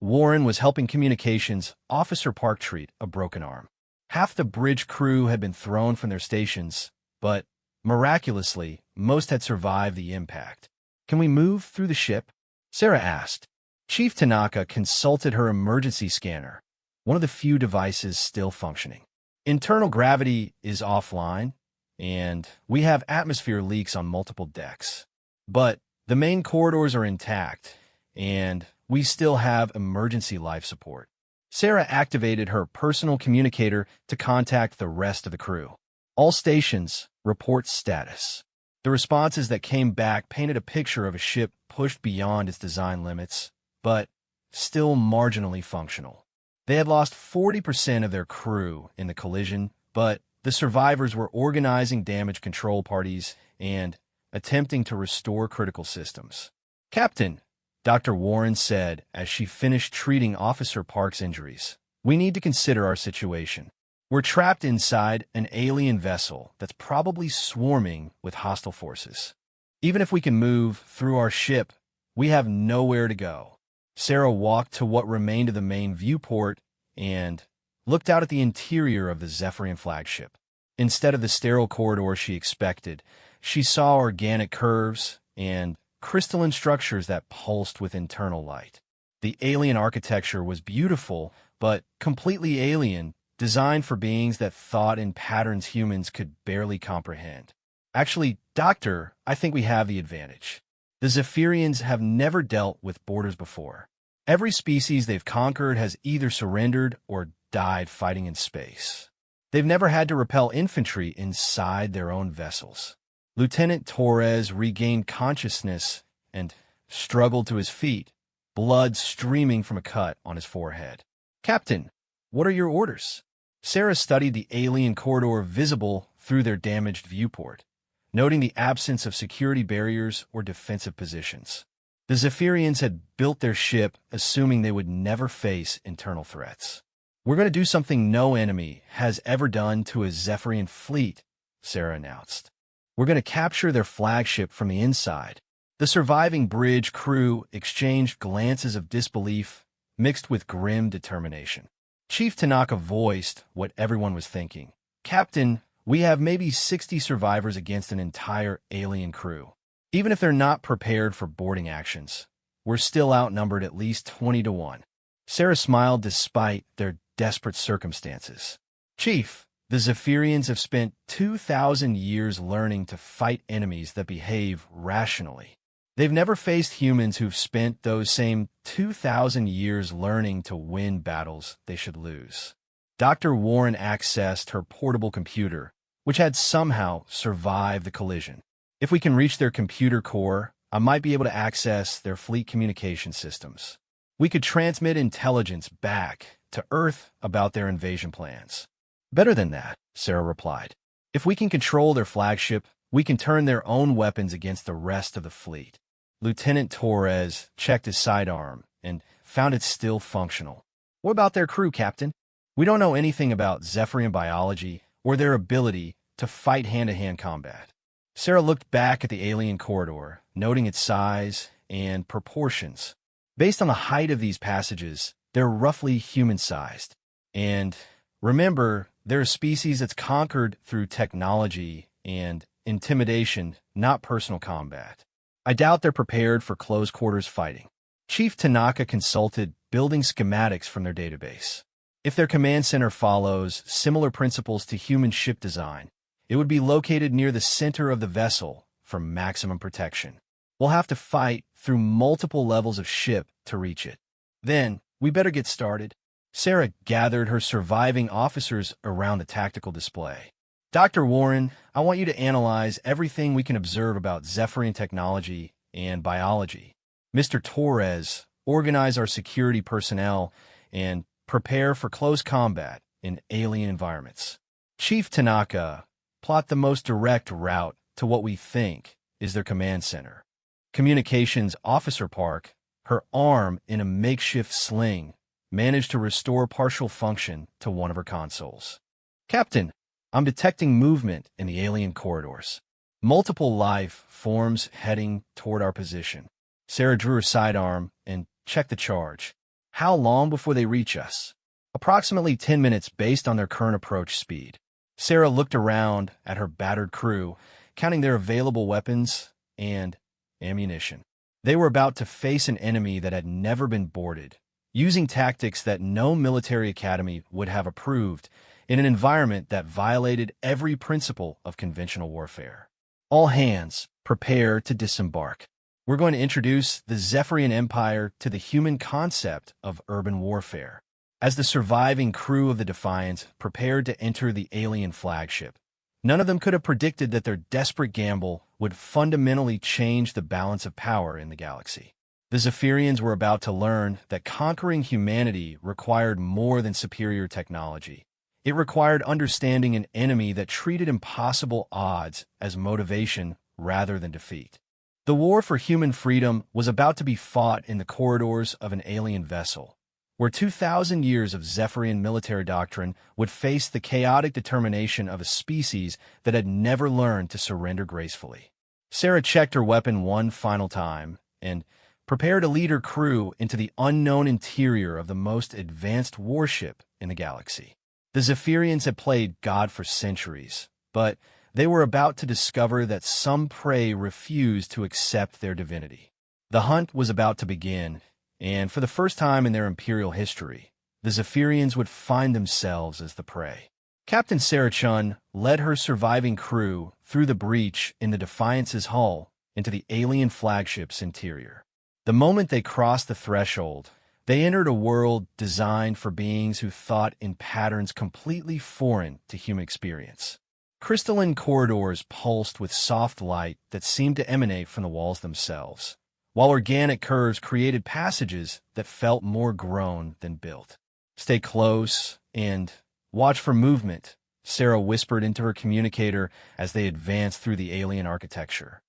Warren was helping communications officer Park treat a broken arm. Half the bridge crew had been thrown from their stations, but miraculously, most had survived the impact. "Can we move through the ship?" Sarah asked. Chief Tanaka consulted her emergency scanner, one of the few devices still functioning. "Internal gravity is offline, and we have atmosphere leaks on multiple decks. But the main corridors are intact, and we still have emergency life support." Sarah activated her personal communicator to contact the rest of the crew. "All stations, report status." The responses that came back painted a picture of a ship pushed beyond its design limits, but still marginally functional. They had lost 40% of their crew in the collision, but the survivors were organizing damage control parties and attempting to restore critical systems. "Captain," Dr. Warren said as she finished treating Officer Park's injuries, "we need to consider our situation. We're trapped inside an alien vessel that's probably swarming with hostile forces. Even if we can move through our ship, we have nowhere to go." Sarah walked to what remained of the main viewport and looked out at the interior of the Zephyrian flagship. Instead of the sterile corridor she expected, she saw organic curves and crystalline structures that pulsed with internal light. The alien architecture was beautiful, but completely alien, designed for beings that thought in patterns humans could barely comprehend. "Actually, Doctor, I think we have the advantage. The Zephyrians have never dealt with borders before. Every species they've conquered has either surrendered or died fighting in space. They've never had to repel infantry inside their own vessels." Lieutenant Torres regained consciousness and struggled to his feet, blood streaming from a cut on his forehead. "Captain, what are your orders?" Sarah studied the alien corridor visible through their damaged viewport, noting the absence of security barriers or defensive positions. The Zephyrians had built their ship assuming they would never face internal threats. "We're going to do something no enemy has ever done to a Zephyrian fleet," Sarah announced. "We're going to capture their flagship from the inside." The surviving bridge crew exchanged glances of disbelief mixed with grim determination. Chief Tanaka voiced what everyone was thinking. "Captain, we have maybe 60 survivors against an entire alien crew. Even if they're not prepared for boarding actions, we're still outnumbered at least 20-1. Sarah smiled despite their desperate circumstances. "Chief, the Zephyrians have spent 2,000 years learning to fight enemies that behave rationally. They've never faced humans who've spent those same 2,000 years learning to win battles they should lose." Dr. Warren accessed her portable computer, which had somehow survived the collision. "If we can reach their computer core, I might be able to access their fleet communication systems. We could transmit intelligence back to Earth about their invasion plans." "Better than that," Sarah replied. "If we can control their flagship, we can turn their own weapons against the rest of the fleet." Lieutenant Torres checked his sidearm and found it still functional. "What about their crew, Captain? We don't know anything about Zephyrian biology or their ability to fight hand-to-hand combat." Sarah looked back at the alien corridor, noting its size and proportions. Based on the height of these passages, they're roughly human-sized. And remember, they're a species that's conquered through technology and intimidation, not personal combat. I doubt they're prepared for close-quarters fighting. Chief Tanaka consulted building schematics from their database. If their command center follows similar principles to human ship design, it would be located near the center of the vessel for maximum protection. We'll have to fight through multiple levels of ship to reach it. Then, we better get started. Sarah gathered her surviving officers around the tactical display. Dr. Warren, I want you to analyze everything we can observe about Zephyrian technology and biology. Mr. Torres, organize our security personnel and prepare for close combat in alien environments. Chief Tanaka, plot the most direct route to what we think is their command center. Communications Officer Park, her arm in a makeshift sling, managed to restore partial function to one of her consoles. Captain, I'm detecting movement in the alien corridors. Multiple life forms heading toward our position. Sarah drew her sidearm and checked the charge. How long before they reach us? Approximately 10 minutes based on their current approach speed. Sarah looked around at her battered crew, counting their available weapons and ammunition. They were about to face an enemy that had never been boarded, using tactics that no military academy would have approved in an environment that violated every principle of conventional warfare. All hands, prepare to disembark. We're going to introduce the Zephyrian Empire to the human concept of urban warfare. As the surviving crew of the Defiant prepared to enter the alien flagship, none of them could have predicted that their desperate gamble would fundamentally change the balance of power in the galaxy. The Zephyrians were about to learn that conquering humanity required more than superior technology. It required understanding an enemy that treated impossible odds as motivation rather than defeat. The war for human freedom was about to be fought in the corridors of an alien vessel, where 2,000 years of Zephyrian military doctrine would face the chaotic determination of a species that had never learned to surrender gracefully. Sarah checked her weapon one final time and prepared to lead her crew into the unknown interior of the most advanced warship in the galaxy. The Zephyrians had played God for centuries, but they were about to discover that some prey refused to accept their divinity. The hunt was about to begin, and for the first time in their imperial history, the Zephyrians would find themselves as the prey. Captain Sarah Chun led her surviving crew through the breach in the Defiance's hull into the alien flagship's interior. The moment they crossed the threshold, they entered a world designed for beings who thought in patterns completely foreign to human experience. Crystalline corridors pulsed with soft light that seemed to emanate from the walls themselves, while organic curves created passages that felt more grown than built. Stay close and watch for movement, Sarah whispered into her communicator as they advanced through the alien architecture.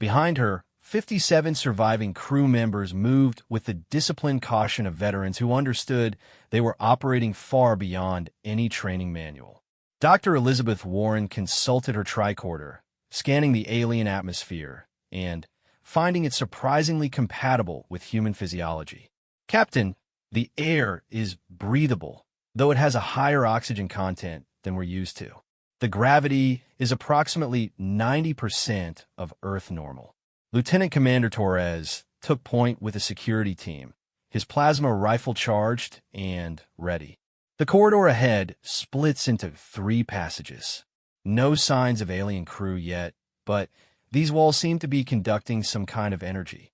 Behind her, 57 surviving crew members moved with the disciplined caution of veterans who understood they were operating far beyond any training manual. Dr. Elizabeth Warren consulted her tricorder, scanning the alien atmosphere and finding it surprisingly compatible with human physiology. Captain, the air is breathable, though it has a higher oxygen content than we're used to. The gravity is approximately 90% of Earth normal. Lieutenant Commander Torres took point with the security team, his plasma rifle charged and ready. The corridor ahead splits into 3 passages. No signs of alien crew yet, but these walls seem to be conducting some kind of energy.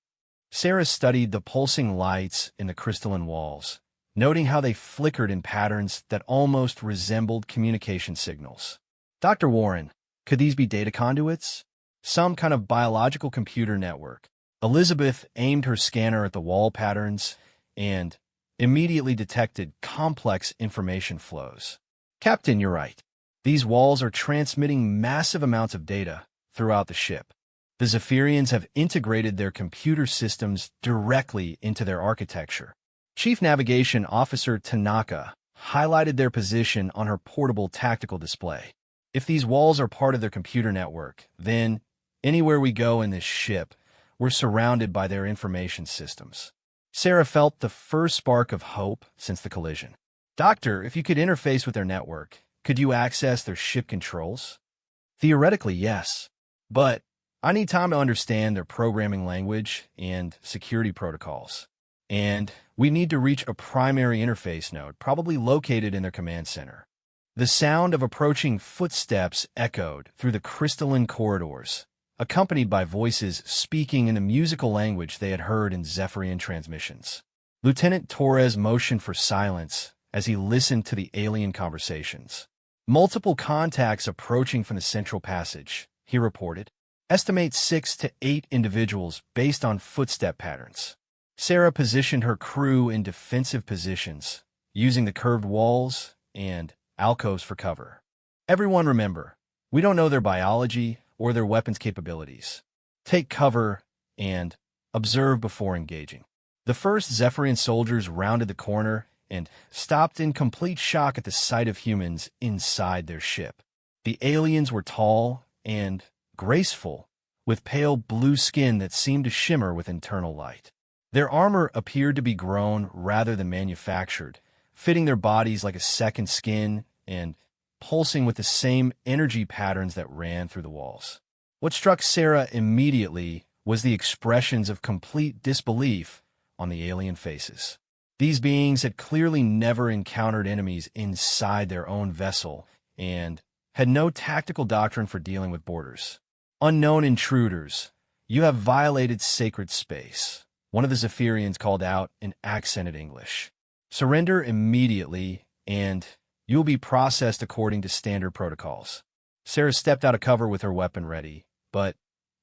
Sarah studied the pulsing lights in the crystalline walls, noting how they flickered in patterns that almost resembled communication signals. Dr. Warren, could these be data conduits? Some kind of biological computer network. Elizabeth aimed her scanner at the wall patterns and immediately detected complex information flows. Captain, you're right. These walls are transmitting massive amounts of data throughout the ship. The Zephyrians have integrated their computer systems directly into their architecture. Chief Navigation Officer Tanaka highlighted their position on her portable tactical display. If these walls are part of their computer network, then anywhere we go in this ship, we're surrounded by their information systems. Sarah felt the first spark of hope since the collision. Doctor, if you could interface with their network, could you access their ship controls? Theoretically, yes. But I need time to understand their programming language and security protocols. And we need to reach a primary interface node, probably located in their command center. The sound of approaching footsteps echoed through the crystalline corridors, accompanied by voices speaking in the musical language they had heard in Zephyrian transmissions. Lieutenant Torres motioned for silence as he listened to the alien conversations. Multiple contacts approaching from the central passage, he reported. Estimate 6 to 8 individuals based on footstep patterns. Sarah positioned her crew in defensive positions, using the curved walls and alcoves for cover. Everyone remember, we don't know their biology or their weapons capabilities. Take cover and observe before engaging. The first Zephyrian soldiers rounded the corner and stopped in complete shock at the sight of humans inside their ship. The aliens were tall and graceful, with pale blue skin that seemed to shimmer with internal light. Their armor appeared to be grown rather than manufactured, fitting their bodies like a second skin and pulsing with the same energy patterns that ran through the walls. What struck Sarah immediately was the expressions of complete disbelief on the alien faces. These beings had clearly never encountered enemies inside their own vessel and had no tactical doctrine for dealing with borders. Unknown intruders, you have violated sacred space, one of the Zephyrians called out in accented English. Surrender immediately, and you will be processed according to standard protocols. Sarah stepped out of cover with her weapon ready, but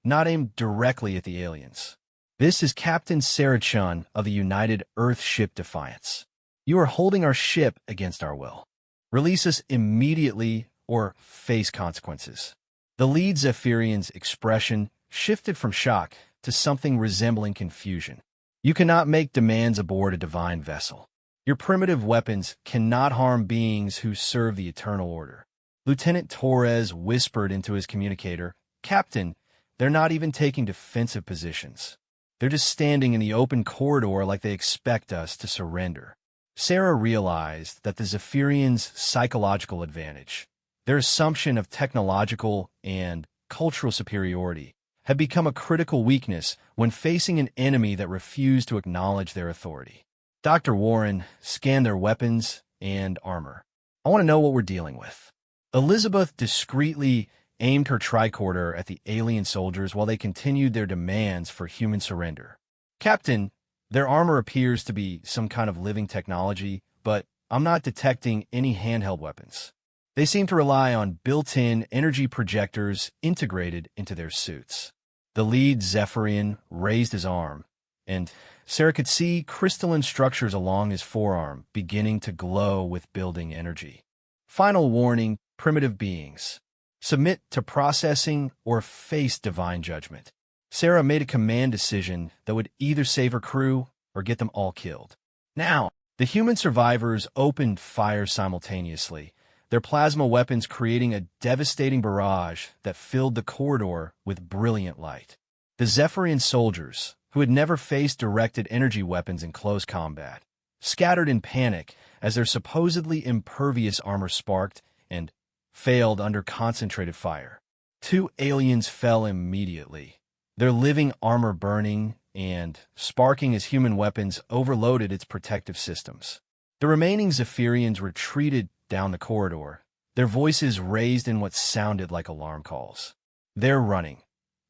not aimed directly at the aliens. This is Captain Sarah Chun of the United Earth Ship Defiance. You are holding our ship against our will. Release us immediately or face consequences. The lead Zephyrian's expression shifted from shock to something resembling confusion. You cannot make demands aboard a divine vessel. Your primitive weapons cannot harm beings who serve the eternal order. Lieutenant Torres whispered into his communicator, Captain, they're not even taking defensive positions. They're just standing in the open corridor like they expect us to surrender. Sarah realized that the Zephyrians' psychological advantage, their assumption of technological and cultural superiority, had become a critical weakness when facing an enemy that refused to acknowledge their authority. Dr. Warren scanned their weapons and armor. I want to know what we're dealing with. Elizabeth discreetly aimed her tricorder at the alien soldiers while they continued their demands for human surrender. Captain, their armor appears to be some kind of living technology, but I'm not detecting any handheld weapons. They seem to rely on built-in energy projectors integrated into their suits. The lead Zephyrian raised his arm, and Sarah could see crystalline structures along his forearm beginning to glow with building energy. Final warning, primitive beings. Submit to processing or face divine judgment. Sarah made a command decision that would either save her crew or get them all killed. Now, the human survivors opened fire simultaneously, their plasma weapons creating a devastating barrage that filled the corridor with brilliant light. The Zephyrian soldiers, who had never faced directed energy weapons in close combat, scattered in panic as their supposedly impervious armor sparked and failed under concentrated fire. 2 aliens fell immediately, their living armor burning and sparking as human weapons overloaded its protective systems. The remaining Zephyrians retreated down the corridor, their voices raised in what sounded like alarm calls. They're running.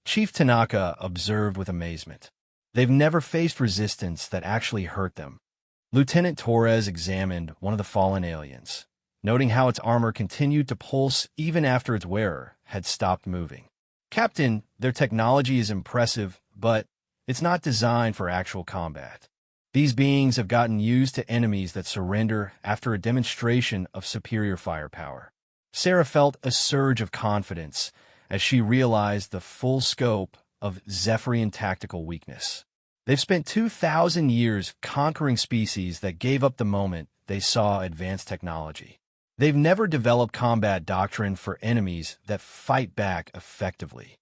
Chief Tanaka observed with amazement. They've never faced resistance that actually hurt them. Lieutenant Torres examined one of the fallen aliens, noting how its armor continued to pulse even after its wearer had stopped moving. Captain, their technology is impressive, but it's not designed for actual combat. These beings have gotten used to enemies that surrender after a demonstration of superior firepower. Sarah felt a surge of confidence as she realized the full scope of Zephyrian tactical weakness. They've spent 2,000 years conquering species that gave up the moment they saw advanced technology. They've never developed combat doctrine for enemies that fight back effectively.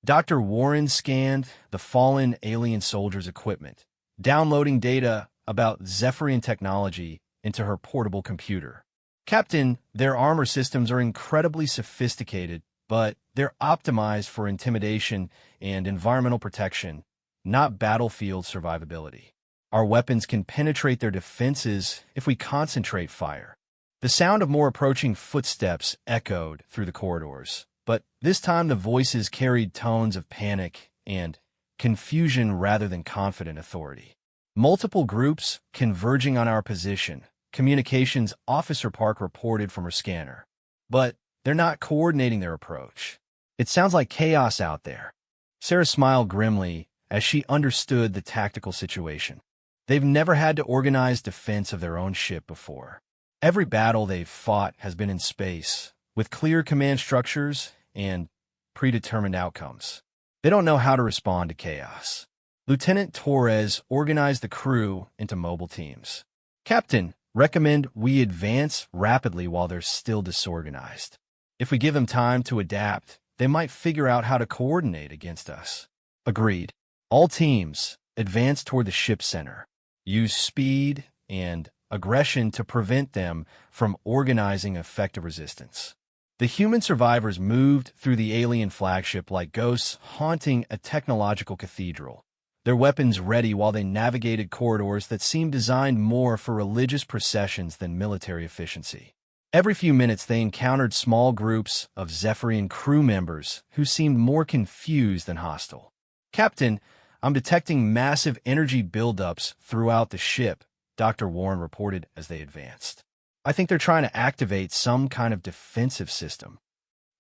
Dr. Warren scanned the fallen alien soldiers' equipment, downloading data about Zephyrian technology into her portable computer. Captain, their armor systems are incredibly sophisticated, but they're optimized for intimidation and environmental protection, not battlefield survivability. Our weapons can penetrate their defenses if we concentrate fire. The sound of more approaching footsteps echoed through the corridors, but this time the voices carried tones of panic and confusion rather than confident authority. Multiple groups converging on our position, Communications Officer Park reported from her scanner. But they're not coordinating their approach. It sounds like chaos out there. Sarah smiled grimly as she understood the tactical situation. They've never had to organize defense of their own ship before. Every battle they've fought has been in space, with clear command structures and predetermined outcomes. They don't know how to respond to chaos. Lieutenant Torres organized the crew into mobile teams. Captain, recommend we advance rapidly while they're still disorganized. If we give them time to adapt, they might figure out how to coordinate against us. Agreed. All teams, advance toward the ship center. Use speed and aggression to prevent them from organizing effective resistance. The human survivors moved through the alien flagship like ghosts haunting a technological cathedral, their weapons ready while they navigated corridors that seemed designed more for religious processions than military efficiency. Every few minutes they encountered small groups of Zephyrian crew members who seemed more confused than hostile. Captain, I'm detecting massive energy buildups throughout the ship, Dr. Warren reported as they advanced. I think they're trying to activate some kind of defensive system.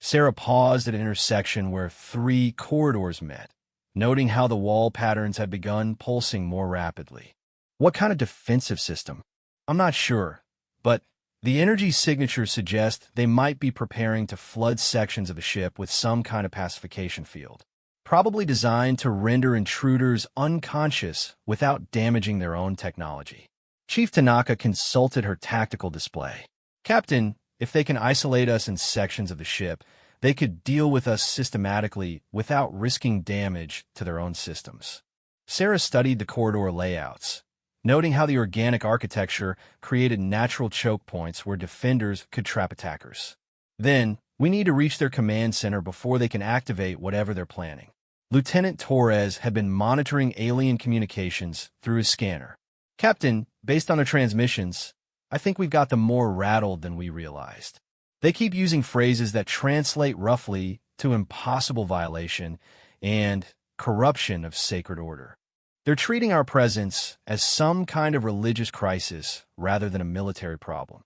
Sarah paused at an intersection where 3 corridors met, noting how the wall patterns had begun pulsing more rapidly. What kind of defensive system? I'm not sure, but the energy signatures suggest they might be preparing to flood sections of the ship with some kind of pacification field, probably designed to render intruders unconscious without damaging their own technology. Chief Tanaka consulted her tactical display. Captain, if they can isolate us in sections of the ship, they could deal with us systematically without risking damage to their own systems. Sarah studied the corridor layouts, noting how the organic architecture created natural choke points where defenders could trap attackers. Then, we need to reach their command center before they can activate whatever they're planning. Lieutenant Torres had been monitoring alien communications through his scanner. Captain, based on their transmissions, I think we've got them more rattled than we realized. They keep using phrases that translate roughly to impossible violation and corruption of sacred order. They're treating our presence as some kind of religious crisis rather than a military problem.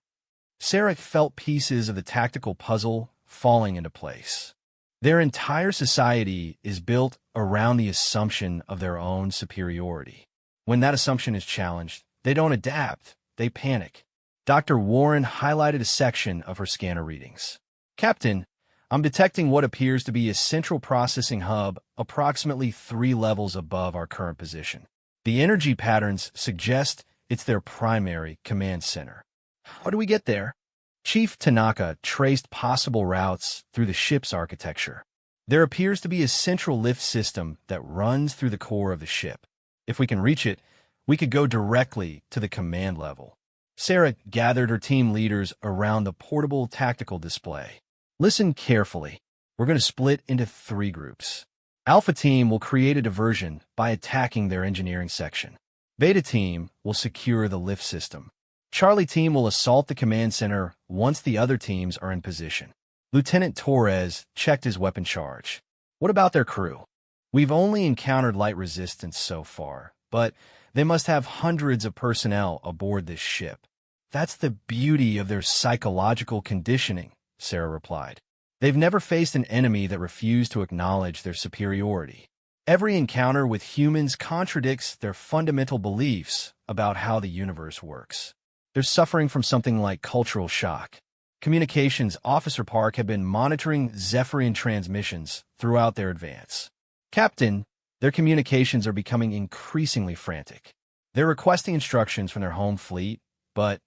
Sarah felt pieces of the tactical puzzle falling into place. Their entire society is built around the assumption of their own superiority. When that assumption is challenged, they don't adapt, they panic. Dr. Warren highlighted a section of her scanner readings. Captain, I'm detecting what appears to be a central processing hub approximately 3 levels above our current position. The energy patterns suggest it's their primary command center. How do we get there? Chief Tanaka traced possible routes through the ship's architecture. There appears to be a central lift system that runs through the core of the ship. If we can reach it, we could go directly to the command level. Sarah gathered her team leaders around the portable tactical display. Listen carefully. We're going to split into 3 groups. Alpha Team will create a diversion by attacking their engineering section. Beta Team will secure the lift system. Charlie Team will assault the command center once the other teams are in position. Lieutenant Torres checked his weapon charge. What about their crew? We've only encountered light resistance so far, but they must have hundreds of personnel aboard this ship. That's the beauty of their psychological conditioning, Sarah replied. They've never faced an enemy that refused to acknowledge their superiority. Every encounter with humans contradicts their fundamental beliefs about how the universe works. They're suffering from something like cultural shock. Communications Officer Park had been monitoring Zephyrian transmissions throughout their advance. Captain, their communications are becoming increasingly frantic. They're requesting instructions from their home fleet, but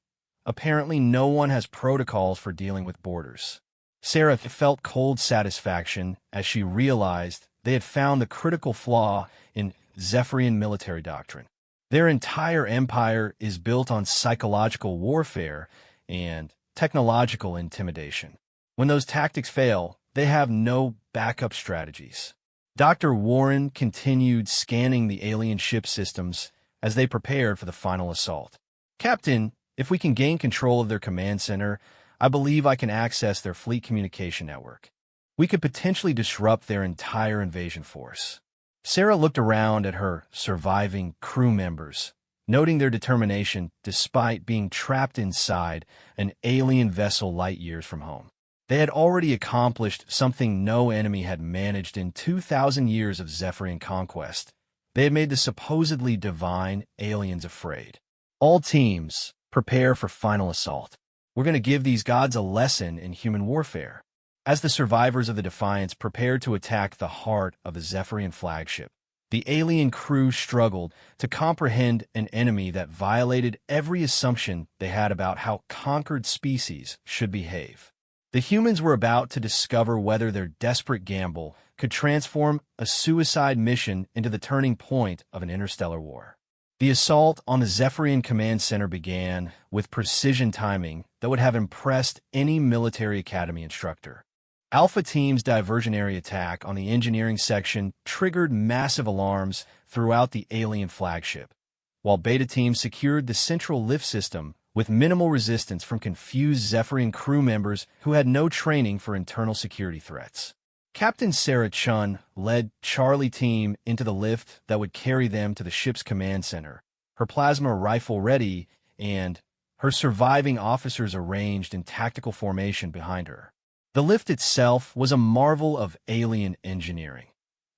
apparently no one has protocols for dealing with boarders. Sarah felt cold satisfaction as she realized they had found the critical flaw in Zephyrian military doctrine. Their entire empire is built on psychological warfare and technological intimidation. When those tactics fail, they have no backup strategies. Dr. Warren continued scanning the alien ship systems as they prepared for the final assault. Captain, if we can gain control of their command center, I believe I can access their fleet communication network. We could potentially disrupt their entire invasion force. Sarah looked around at her surviving crew members, noting their determination despite being trapped inside an alien vessel light years from home. They had already accomplished something no enemy had managed in 2,000 years of Zephyrian conquest. They had made the supposedly divine aliens afraid. All teams, prepare for final assault. We're going to give these gods a lesson in human warfare. As the survivors of the Defiance prepared to attack the heart of the Zephyrian flagship, the alien crew struggled to comprehend an enemy that violated every assumption they had about how conquered species should behave. The humans were about to discover whether their desperate gamble could transform a suicide mission into the turning point of an interstellar war. The assault on the Zephyrian Command Center began with precision timing that would have impressed any military academy instructor. Alpha Team's diversionary attack on the engineering section triggered massive alarms throughout the alien flagship, while Beta Team secured the central lift system with minimal resistance from confused Zephyrian crew members who had no training for internal security threats. Captain Sarah Chun led Charlie Team into the lift that would carry them to the ship's command center, her plasma rifle ready and her surviving officers arranged in tactical formation behind her. The lift itself was a marvel of alien engineering,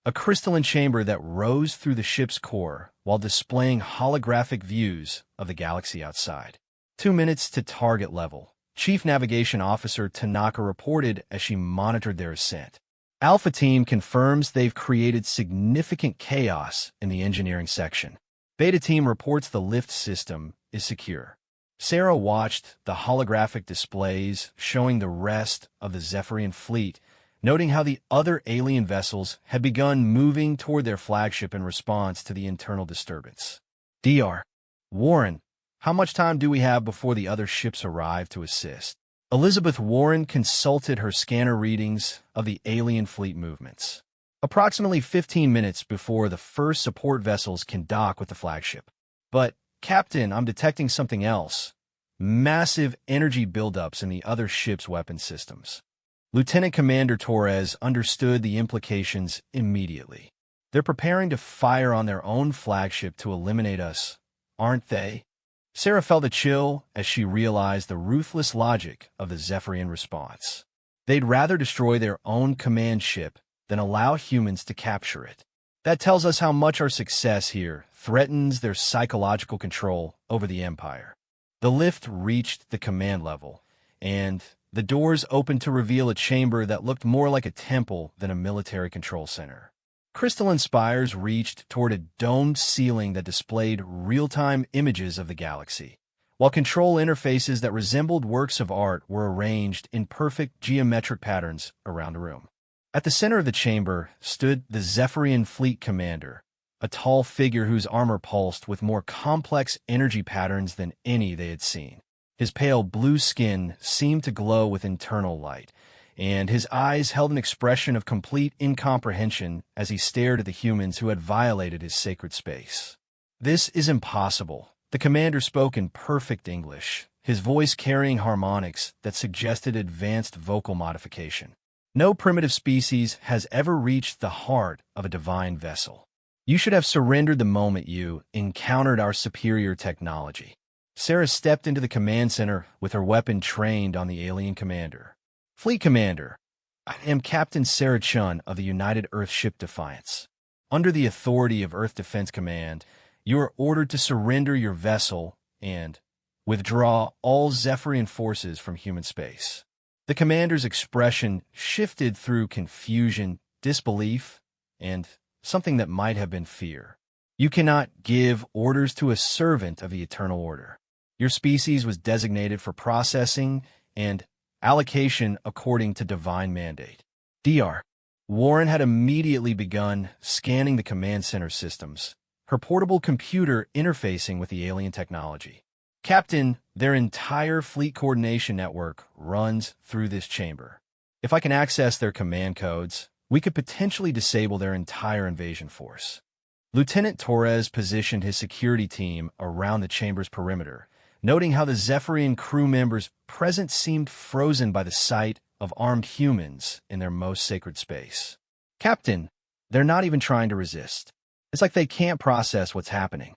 a crystalline chamber that rose through the ship's core while displaying holographic views of the galaxy outside. 2 minutes to target level, Chief Navigation Officer Tanaka reported as she monitored their ascent. Alpha Team confirms they've created significant chaos in the engineering section. Beta Team reports the lift system is secure. Sarah watched the holographic displays showing the rest of the Zephyrian fleet, noting how the other alien vessels had begun moving toward their flagship in response to the internal disturbance. Dr. Warren, how much time do we have before the other ships arrive to assist? Elizabeth Warren consulted her scanner readings of the alien fleet movements. Approximately 15 minutes before the first support vessels can dock with the flagship. But, Captain, I'm detecting something else. Massive energy buildups in the other ship's weapon systems. Lieutenant Commander Torres understood the implications immediately. They're preparing to fire on their own flagship to eliminate us, aren't they? Sarah felt a chill as she realized the ruthless logic of the Zephyrian response. They'd rather destroy their own command ship than allow humans to capture it. That tells us how much our success here threatens their psychological control over the Empire. The lift reached the command level, and the doors opened to reveal a chamber that looked more like a temple than a military control center. Crystalline spires reached toward a domed ceiling that displayed real-time images of the galaxy, while control interfaces that resembled works of art were arranged in perfect geometric patterns around the room. At the center of the chamber stood the Zephyrian Fleet Commander, a tall figure whose armor pulsed with more complex energy patterns than any they had seen. His pale blue skin seemed to glow with internal light, and his eyes held an expression of complete incomprehension as he stared at the humans who had violated his sacred space. "This is impossible." The commander spoke in perfect English, his voice carrying harmonics that suggested advanced vocal modification. "No primitive species has ever reached the heart of a divine vessel. You should have surrendered the moment you encountered our superior technology." Sarah stepped into the command center with her weapon trained on the alien commander. "Fleet Commander, I am Captain Sarah Chun of the United Earthship Defiance. Under the authority of Earth Defense Command, you are ordered to surrender your vessel and withdraw all Zephyrian forces from human space." The commander's expression shifted through confusion, disbelief, and something that might have been fear. "You cannot give orders to a servant of the Eternal Order. Your species was designated for processing and allocation according to divine mandate." Dr. Warren had immediately begun scanning the command center systems, her portable computer interfacing with the alien technology. "Captain, their entire fleet coordination network runs through this chamber. If I can access their command codes, we could potentially disable their entire invasion force." Lieutenant Torres positioned his security team around the chamber's perimeter, noting how the Zephyrian crew members present seemed frozen by the sight of armed humans in their most sacred space. "Captain, they're not even trying to resist. It's like they can't process what's happening."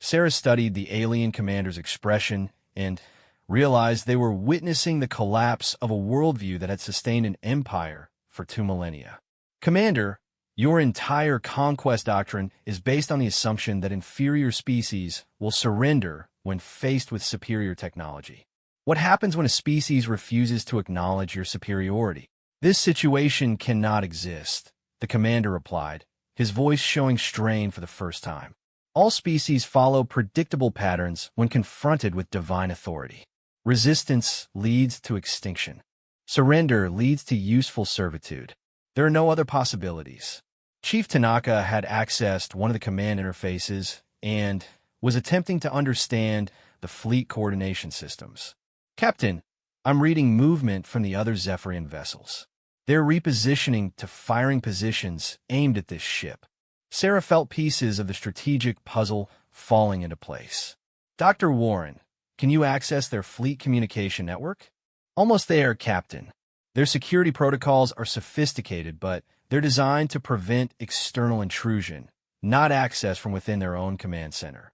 Sarah studied the alien commander's expression and realized they were witnessing the collapse of a worldview that had sustained an empire for 2 millennia. Commander, your entire conquest doctrine is based on the assumption that inferior species will surrender when faced with superior technology. What happens when a species refuses to acknowledge your superiority? This situation cannot exist, the commander replied, his voice showing strain for the first time. All species follow predictable patterns when confronted with divine authority. Resistance leads to extinction. Surrender leads to useful servitude. There are no other possibilities. Chief Tanaka had accessed one of the command interfaces and was attempting to understand the fleet coordination systems. Captain, I'm reading movement from the other Zephyrian vessels. They're repositioning to firing positions aimed at this ship. Sarah felt pieces of the strategic puzzle falling into place. Dr. Warren, can you access their fleet communication network? Almost there, Captain. Their security protocols are sophisticated, but they're designed to prevent external intrusion, not access from within their own command center.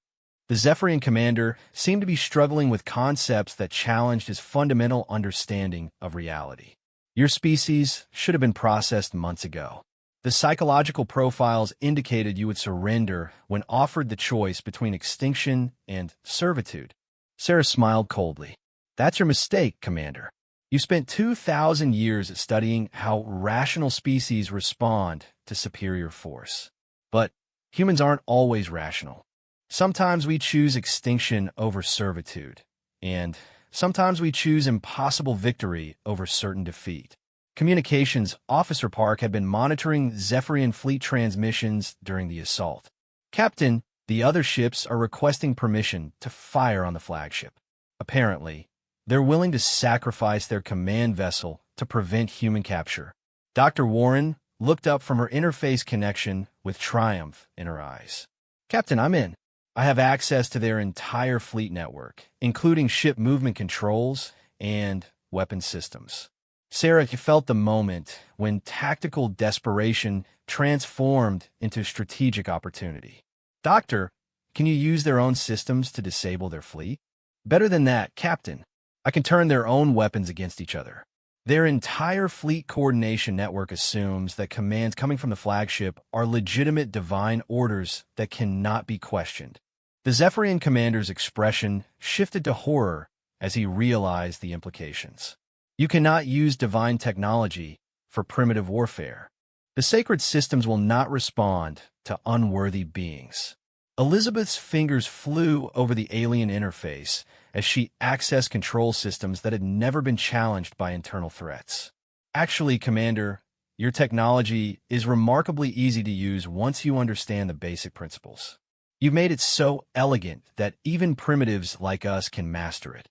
The Zephyrian commander seemed to be struggling with concepts that challenged his fundamental understanding of reality. Your species should have been processed months ago. The psychological profiles indicated you would surrender when offered the choice between extinction and servitude. Sarah smiled coldly. That's your mistake, Commander. You spent 2,000 years studying how rational species respond to superior force. But humans aren't always rational. Sometimes we choose extinction over servitude, and sometimes we choose impossible victory over certain defeat. Communications Officer Park had been monitoring Zephyrian fleet transmissions during the assault. Captain, the other ships are requesting permission to fire on the flagship. Apparently, they're willing to sacrifice their command vessel to prevent human capture. Dr. Warren looked up from her interface connection with triumph in her eyes. Captain, I'm in. I have access to their entire fleet network, including ship movement controls and weapon systems. Sarah felt the moment when tactical desperation transformed into strategic opportunity. Doctor, can you use their own systems to disable their fleet? Better than that, Captain. I can turn their own weapons against each other. Their entire fleet coordination network assumes that commands coming from the flagship are legitimate divine orders that cannot be questioned. The Zephyrian commander's expression shifted to horror as he realized the implications. You cannot use divine technology for primitive warfare. The sacred systems will not respond to unworthy beings. Elizabeth's fingers flew over the alien interface as she accessed control systems that had never been challenged by internal threats. Actually, Commander, your technology is remarkably easy to use once you understand the basic principles. You've made it so elegant that even primitives like us can master it.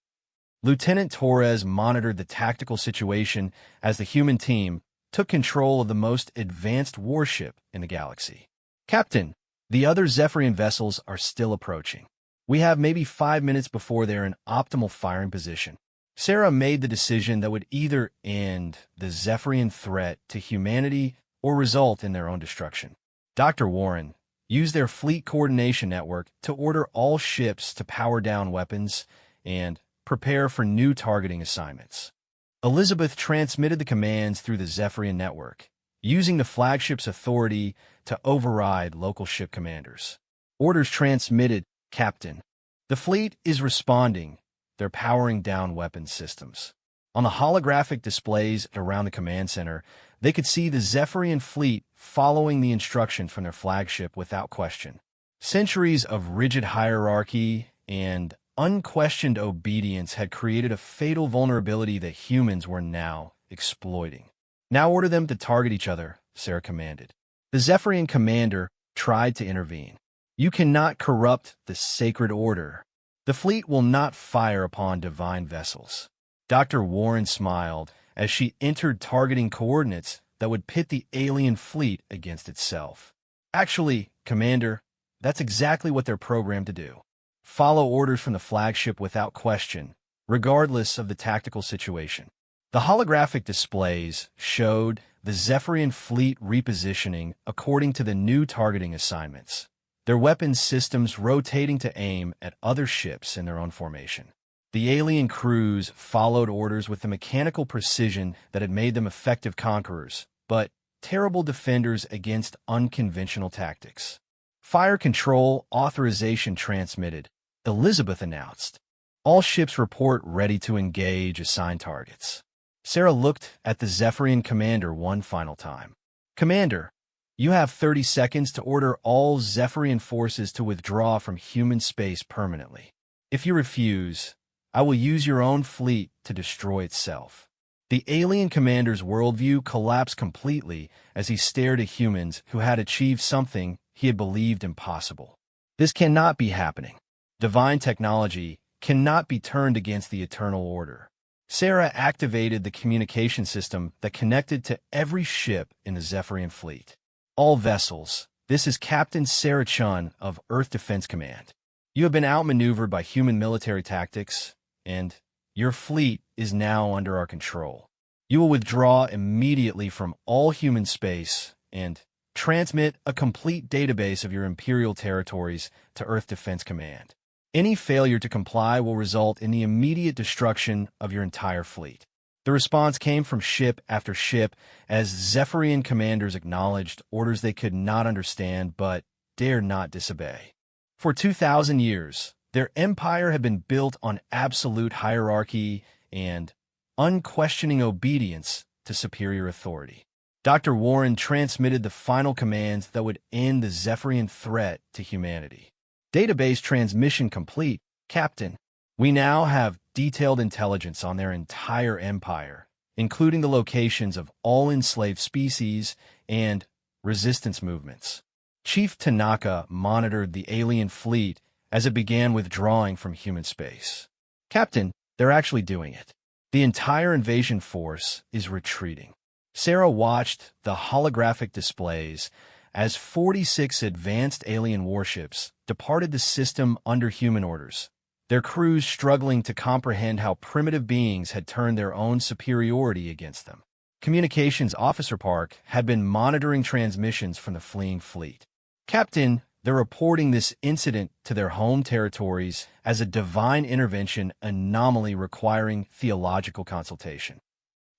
Lieutenant Torres monitored the tactical situation as the human team took control of the most advanced warship in the galaxy. Captain, the other Zephyrian vessels are still approaching. We have maybe 5 minutes before they're in optimal firing position. Sarah made the decision that would either end the Zephyrian threat to humanity or result in their own destruction. Dr. Warren used their fleet coordination network to order all ships to power down weapons and prepare for new targeting assignments. Elizabeth transmitted the commands through the Zephyrian network, using the flagship's authority to override local ship commanders. Orders transmitted, Captain. The fleet is responding. They're powering down weapon systems. On the holographic displays around the command center, they could see the Zephyrian fleet following the instruction from their flagship without question. Centuries of rigid hierarchy and unquestioned obedience had created a fatal vulnerability that humans were now exploiting. Now order them to target each other, Sarah commanded. The Zephyrian commander tried to intervene. You cannot corrupt the sacred order. The fleet will not fire upon divine vessels. Dr. Warren smiled as she entered targeting coordinates that would pit the alien fleet against itself. Actually, Commander, that's exactly what they're programmed to do. Follow orders from the flagship without question, regardless of the tactical situation. The holographic displays showed the Zephyrian fleet repositioning according to the new targeting assignments. their weapons systems rotating to aim at other ships in their own formation. The alien crews followed orders with the mechanical precision that had made them effective conquerors, but terrible defenders against unconventional tactics. Fire control authorization transmitted. Elizabeth announced. All ships report ready to engage assigned targets. Sarah looked at the Zephyrian commander one final time. Commander, you have 30 seconds to order all Zephyrian forces to withdraw from human space permanently. If you refuse, I will use your own fleet to destroy itself. The alien commander's worldview collapsed completely as he stared at humans who had achieved something he had believed impossible. This cannot be happening. Divine technology cannot be turned against the eternal order. Sarah activated the communication system that connected to every ship in the Zephyrian fleet. All vessels, this is Captain Sarah Chun of Earth Defense Command. You have been outmaneuvered by human military tactics, and your fleet is now under our control. You will withdraw immediately from all human space and transmit a complete database of your Imperial territories to Earth Defense Command. Any failure to comply will result in the immediate destruction of your entire fleet. The response came from ship after ship as Zephyrian commanders acknowledged orders they could not understand but dared not disobey. For 2,000 years, their empire had been built on absolute hierarchy and unquestioning obedience to superior authority. Dr. Warren transmitted the final commands that would end the Zephyrian threat to humanity. Database transmission complete, Captain. We now have detailed intelligence on their entire empire, including the locations of all enslaved species and resistance movements. Chief Tanaka monitored the alien fleet as it began withdrawing from human space. Captain, they're actually doing it. The entire invasion force is retreating. Sarah watched the holographic displays as 46 advanced alien warships departed the system under human orders, their crews struggling to comprehend how primitive beings had turned their own superiority against them. Communications Officer Park had been monitoring transmissions from the fleeing fleet. Captain, they're reporting this incident to their home territories as a divine intervention anomaly requiring theological consultation.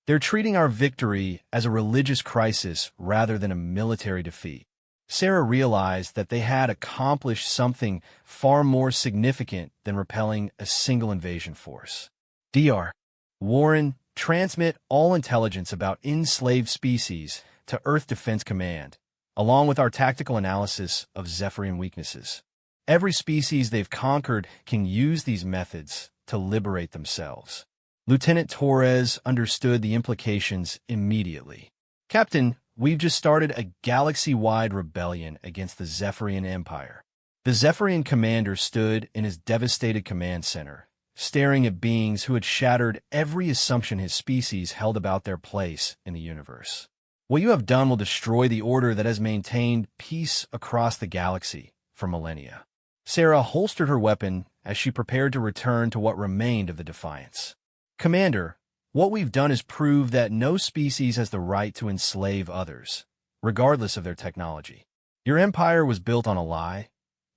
They're treating our victory as a religious crisis rather than a military defeat. Sarah realized that they had accomplished something far more significant than repelling a single invasion force. Dr. Warren, transmit all intelligence about enslaved species to Earth Defense Command, along with our tactical analysis of Zephyrian weaknesses. Every species they've conquered can use these methods to liberate themselves. Lieutenant Torres understood the implications immediately. Captain, we've just started a galaxy-wide rebellion against the Zephyrian Empire. The Zephyrian commander stood in his devastated command center, staring at beings who had shattered every assumption his species held about their place in the universe. What you have done will destroy the order that has maintained peace across the galaxy for millennia. Sarah holstered her weapon as she prepared to return to what remained of the Defiance. Commander, what we've done is prove that no species has the right to enslave others, regardless of their technology. Your empire was built on a lie,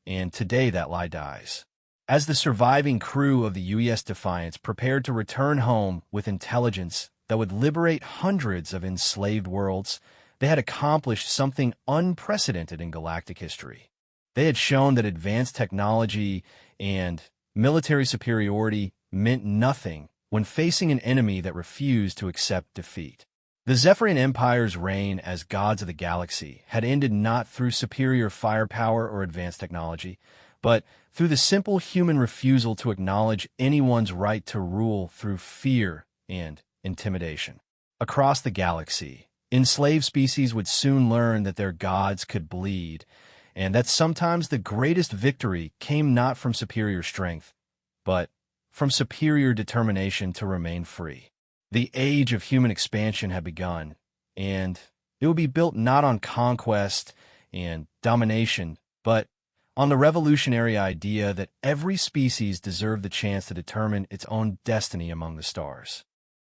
and today that lie dies. As the surviving crew of the UES Defiance prepared to return home with intelligence that would liberate hundreds of enslaved worlds, they had accomplished something unprecedented in galactic history. They had shown that advanced technology and military superiority meant nothing when facing an enemy that refused to accept defeat. The Zephyrian Empire's reign as gods of the galaxy had ended not through superior firepower or advanced technology, but through the simple human refusal to acknowledge anyone's right to rule through fear and intimidation. Across the galaxy, enslaved species would soon learn that their gods could bleed, and that sometimes the greatest victory came not from superior strength, but from superior determination to remain free. The age of human expansion had begun, and it would be built not on conquest and domination, but on the revolutionary idea that every species deserved the chance to determine its own destiny among the stars.